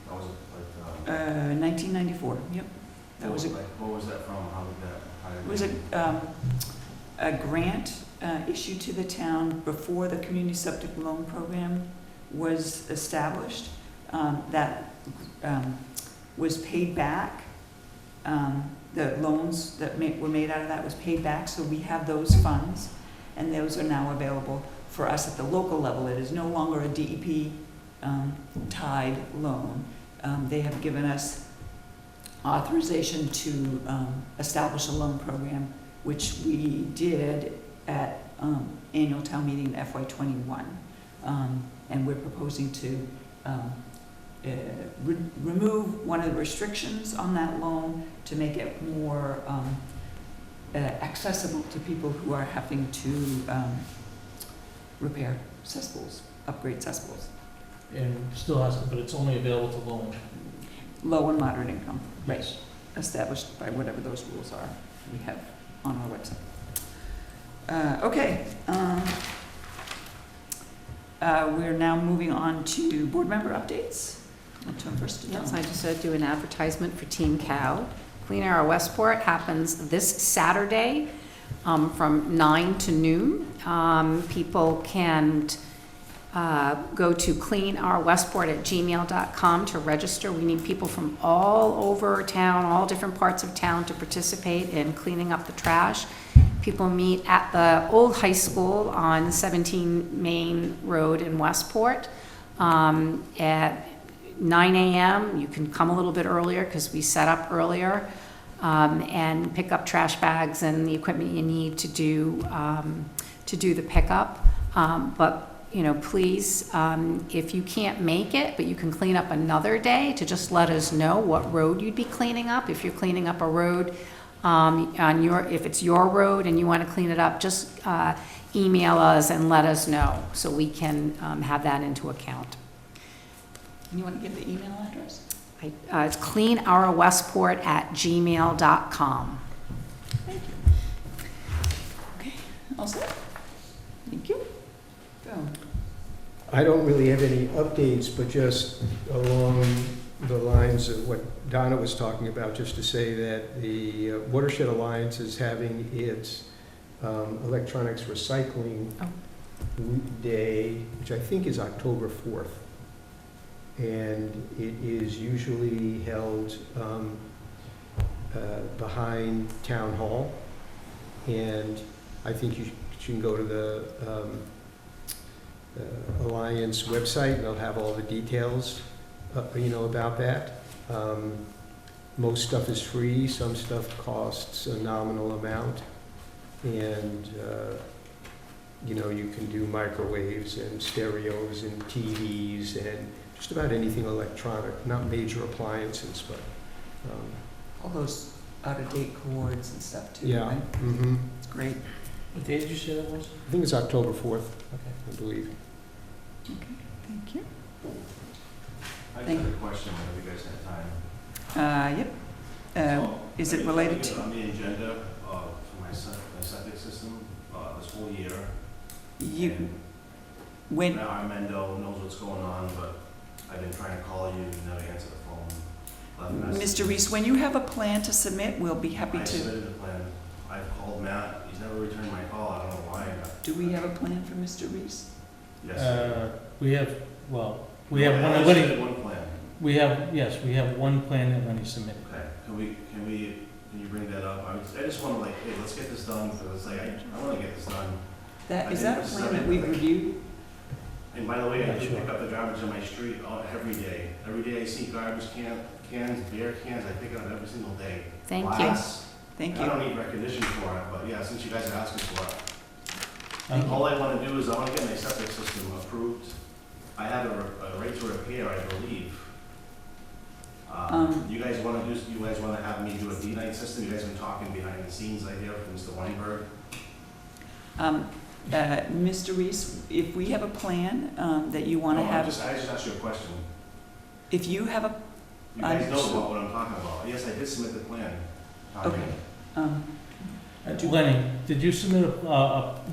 That was like, 1994, yep. That was a, what was that from? How did that? How did it was a grant issued to the town before the Community Septic Loan Program was established. That was paid back. The loans that were made out of that was paid back, so we have those funds, and those are now available for us at the local level. It is no longer a DEP tied loan. They have given us authorization to establish a loan program, which we did at annual town meeting FY21. And we're proposing to remove one of the restrictions on that loan to make it more accessible to people who are having to repair cesspools, upgrade cesspools. And still has to, but it's only available to low income. Low and moderate income, right, Yes. established by whatever those rules are we have on our website. Okay. We're now moving on to board member updates. I'll turn first to Yes, Dawn. I just do an advertisement for Team Cow. Clean Air Westport happens this Saturday from 9 to noon. People can go to cleanourwestport@gmail.com to register. We need people from all over town, all different parts of town to participate in cleaning up the trash. People meet at the old high school on 17 Main Road in Westport at 9 a.m. You can come a little bit earlier because we set up earlier and pick up trash bags and the equipment you need to do the pickup. But you know, please, if you can't make it, but you can clean up another day, to just let us know what road you'd be cleaning up. If you're cleaning up a road if it's your road and you want to clean it up, just email us and let us know so we can have that into account. You want to give the email address? It's cleanourwestport@gmail.com. Thank you. Okay, all set? Thank you. Go. I don't really have any updates, but just along the lines of what Donna was talking about, just to say that the Watershed Alliance is having its electronics recycling day, which I think is October 4th. And it is usually held behind Town Hall. And I think you can go to the Alliance website, and they'll have all the details, about that. Most stuff is free, some stuff costs a nominal amount. And, you can do microwaves and stereos and TVs and just about anything electronic, not major appliances, but, All those out-of-date cords and stuff too, yeah. right? Mm-hmm. It's great. What day did you say that was? I think it's October 4th, Okay. I believe. Okay, thank you. I just Thank had a question whenever you guys had time. Yep. So, Is I it need related get to, on the agenda for my septic system this whole year. you, when, Now Armando knows what's going on, but I've been trying to call you, you never answer the phone. Left messages. Mr. Reese, when you have a plan to submit, we'll be happy I to. submitted the plan. I've called Matt. He's never returned my call. I don't know why. Do we have a plan for Mr. Reese? Yes. We have one I submitted one plan. we have one plan that Lenny submitted. Okay. Can you bring that up? I just want to hey, let's get this done because it's like I want to get this done. Is that a plan that we've reviewed? And by the way, I Yeah, do sure. pick up the garbage on my street every day. Every day I see garbage cans, beer cans, I pick it up every single day. Thank you. Glass. Thank I you. don't need recognition for it, but yeah, since you guys are asking for it. Um, All I want to do is I want to get my septic system approved. I have a right to repair, I believe. You guys want to have me do a D-night system? You guys have been talking behind the scenes, I hear, from Mr. Weinberg. Mr. Reese, if we have a plan that you want to No, have, I just asked you a question. if you have a, You guys know about what I'm talking about. Yes, I did submit the plan. Okay. Lenny, did you submit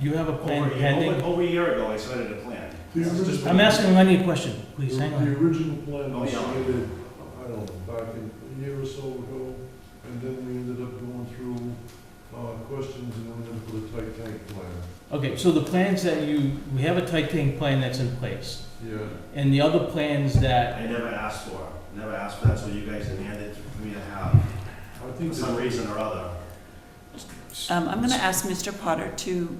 you have a plan pending? Over a year ago, I submitted a plan. The This is just- original- I'm asking Lenny a question, please, hang The on. original plan was Oh, yeah. submitted, I don't know, back a year or so ago, and then we ended up going through, questions and then we ended up with a tight tank plan. Okay, so the plans that we have a tight tank plan that's in place, Yeah. and the other plans that, I never asked for that, so you guys demanded for me to have, I think for some that- reason or other. I'm going to ask Mr. Potter to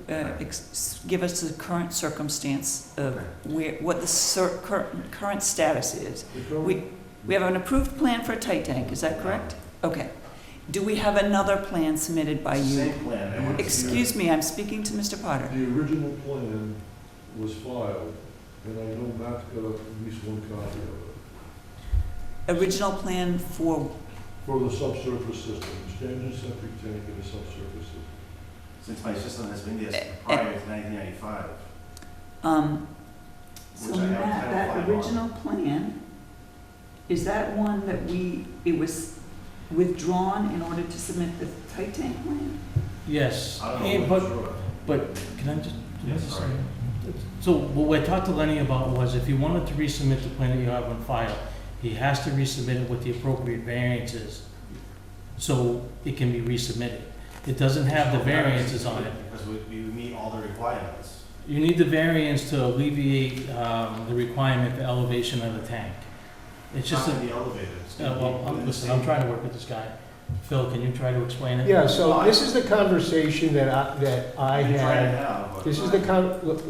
give us the current circumstance of what the current status is. the current- We have an approved plan for a tight tank, is that correct? Okay. Do we have another plan submitted by you? Same plan. I went to Excuse me, I'm speaking to Mr. Potter. The original plan was filed, and I know Matt got at least one copy of it, Original plan for, for the subsurface system, standard septic tank and a subsurface system. Since my system has been there prior to 1995. So Which I have Matt, that 10 on. original plan, is that one that it was withdrawn in order to submit the tight tank plan? yes. I don't And- know, but, for sure. but, can I just? Yeah, sorry. So what I talked to Lenny about was if he wanted to resubmit the plan that you have on file, he has to resubmit it with the appropriate variances, so it can be resubmitted. It doesn't have the variances on it. Because we meet all the requirements. You need the variance to alleviate the requirement for elevation of the tank. It's just Not a, in the elevator. It's gonna well, be within the listen, I'm same- trying to work with this guy. Phil, can you try to explain it? Yeah, so this is the conversation that I I've been trying to had. have, but This is the look,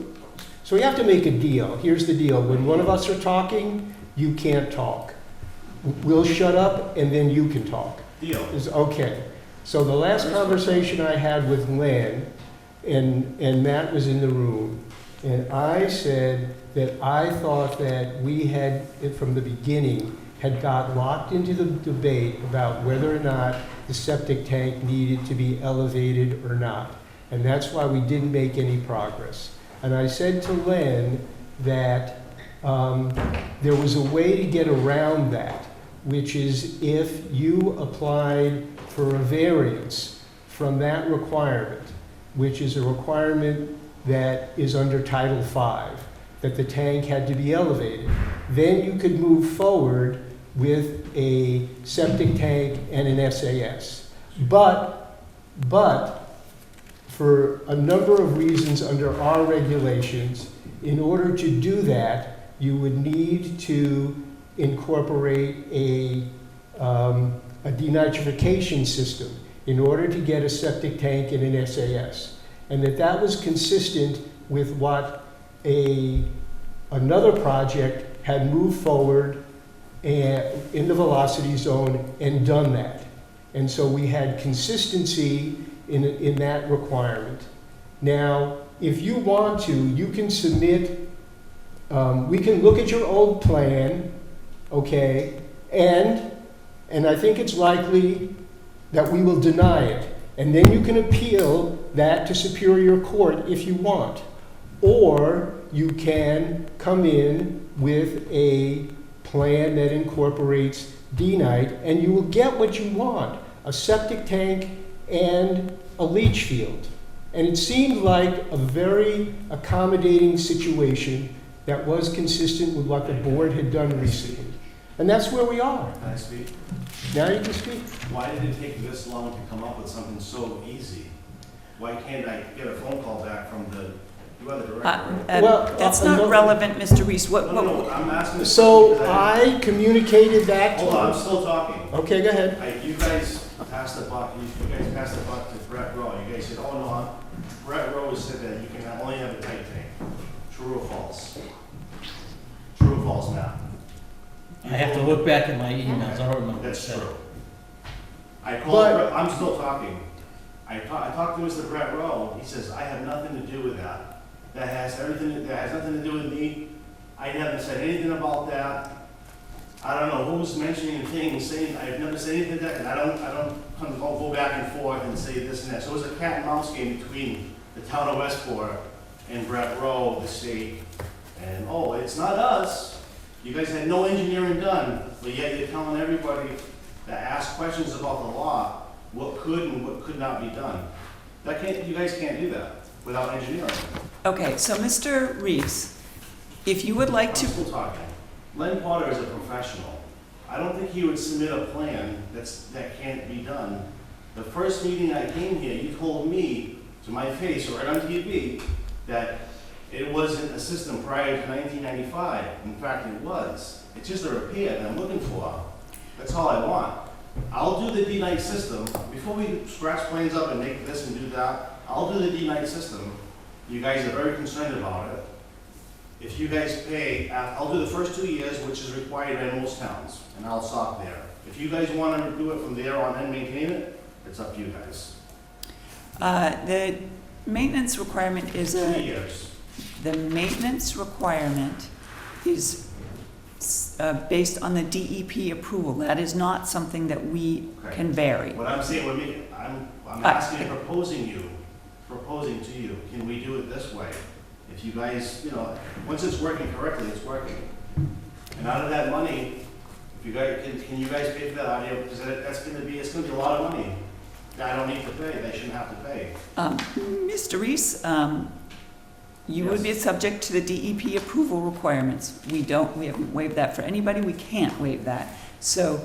so we have to make a deal. Here's the deal. When one of us are talking, you can't talk. We'll shut up and then you can talk. Deal. Is okay. So the last conversation I had with Len, and Matt was in the room, and I said that I thought that we had, from the beginning, had got locked into the debate about whether or not the septic tank needed to be elevated or not. And that's why we didn't make any progress. And I said to Len that there was a way to get around that, which is if you applied for a variance from that requirement, which is a requirement that is under Title V, that the tank had to be elevated, then you could move forward with a septic tank and an SAS. But for a number of reasons under our regulations, in order to do that, you would need to incorporate a denitrification system in order to get a septic tank and an SAS. And that was consistent with what another project had moved forward in the velocity zone and done that. And so we had consistency in that requirement. Now, if you want to, you can submit, we can look at your old plan, okay, and I think it's likely that we will deny it. And then you can appeal that to Superior Court if you want. Or you can come in with a plan that incorporates DNITE, and you will get what you want, a septic tank and a leach field. And it seemed like a very accommodating situation that was consistent with what the board had done recently. And that's where we are. Can I speak? Now you can speak. Why did it take this long to come up with something so easy? Why can't I get a phone call back from you are the director, right? Well, That's not relevant, Mr. Reese. No, I'm asking. So I communicated that to Hold on, I'm him. still talking. Okay, go ahead. You guys passed the buck, you guys passed the buck to Brett Rowe. You guys said, oh no, Brett Rowe said that you can only have a tight tank. True or false? True or false, Matt? I have to look back at my emails, I don't remember what it That's said. true. I called, But- I'm still talking. I talked to Mr. Brett Rowe, he says, I have nothing to do with that. That has nothing to do with me. I never said anything about that. I don't know who's mentioning things, saying, I've never said anything to that, and I don't kind of go back and forth and say this and that. So it was a cat and mouse game between the town of Westport and Brett Rowe, the state, and, oh, it's not us. You guys had no engineering done, but yet you're telling everybody that asked questions about the law, what could and what could not be done. You guys can't do that without engineering. Okay, so Mr. Reeves, if you would like I'm to, still talking. Len Potter is a professional. I don't think he would submit a plan that can't be done. The first meeting I came here, you told me to my face, right on TV, that it wasn't a system prior to 1995. In fact, it was. It's just a repair that I'm looking for. That's all I want. I'll do the D-Night system. Before we scratch plans up and make this and do that, I'll do the D-Night system. You guys are very concerned about it. If you guys pay, I'll do the first 2 years, which is required in most towns, and I'll stop there. If you guys want to do it from there on and maintain it, it's up to you guys. the maintenance requirement is 2 years. the maintenance requirement is based on the DEP approval. That is not something that we Okay. can vary. What I'm saying, I'm asking, proposing to you, can we do it this way? If you guys, once it's working correctly, it's working. And out of that money, if you guys, can you guys pay for that out here? Because it's gonna be a lot of money that I don't need to pay, they shouldn't have to pay. Mr. Reese, you would be subject to the DEP approval requirements. We haven't waived that for anybody, we can't waive that. So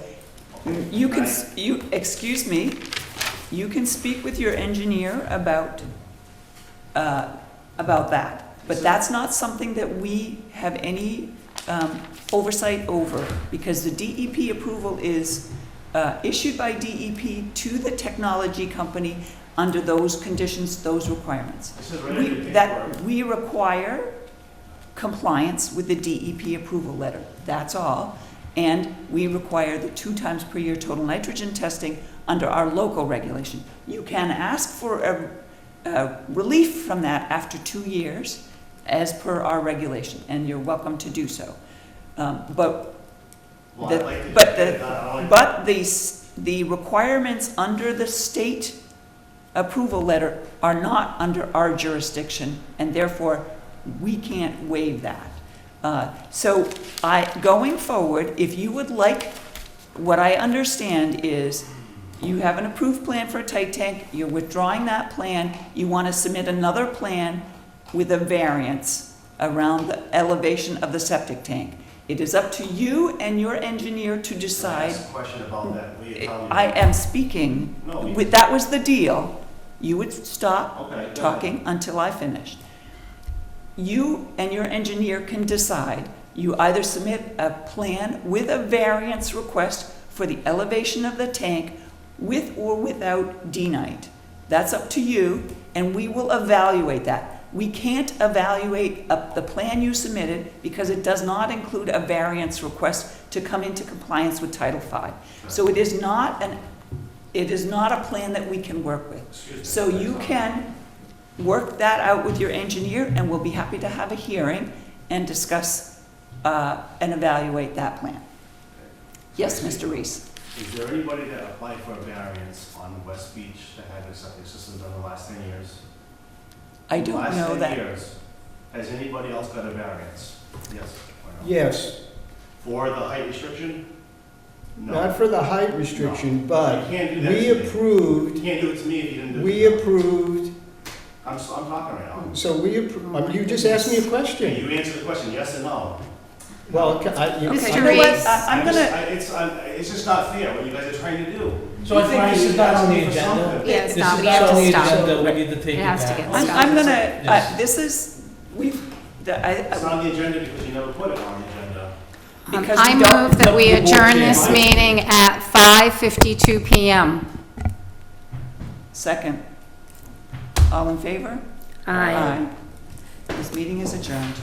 you can, excuse me, you can speak with your engineer about that. But that's not something that we have any oversight over, because the DEP approval is issued by DEP to the technology company under those conditions, those requirements. This is right in the paperwork. We require compliance with the DEP approval letter, that's all. And we require the 2 times per year total nitrogen testing under our local regulation. You can ask for a relief from that after 2 years, as per our regulation, and you're welcome to do so. But Well, the- I'd like to but get it done. I don't like- But the requirements under the state approval letter are not under our jurisdiction, and therefore, we can't waive that. So going forward, if you would like, what I understand is, you have an approved plan for a tight tank, you're withdrawing that plan, you want to submit another plan with a variance around the elevation of the septic tank. It is up to you and your engineer to decide. Ask a question about that. Will you tell me? I am speaking, No, you- that was the deal. You would stop Okay, go ahead. talking until I finished. You and your engineer can decide. You either submit a plan with a variance request for the elevation of the tank with or without D-Night. That's up to you, and we will evaluate that. We can't evaluate the plan you submitted because it does not include a variance request to come into compliance with Title V. So it is not a plan that we can work with. Excuse me. So you can work that out with your engineer, and we'll be happy to have a hearing and discuss and evaluate that plan. Yes, Mr. Reese? Is there anybody that applied for a variance on West Beach that had a septic system done the last 10 years? I don't know Last 10 that. years, has anybody else got a variance? Yes or no? Yes, For the height restriction? No. not for the height restriction, but You can't do that we to me. You approved, can't do it to me if you didn't do it. we to me. approved, I'm talking right now. so you just asked me a Okay, question. you answer the question, yes or no. Well, Okay, Mr. you know what? Reese. I'm gonna, It's just not fair what you guys are trying to do. So I You think you this is should not ask on me the for agenda. something. Yeah, it's This not, is we have not on to the stop. agenda, we need to take It it has to back. get I'm gonna, Yes. this is, It's not on the agenda because you never put it on the agenda. because I we don't. move that we The board adjourn this can't. meeting at 5:52 PM. Second. All in favor? Aye. This meeting is adjourned.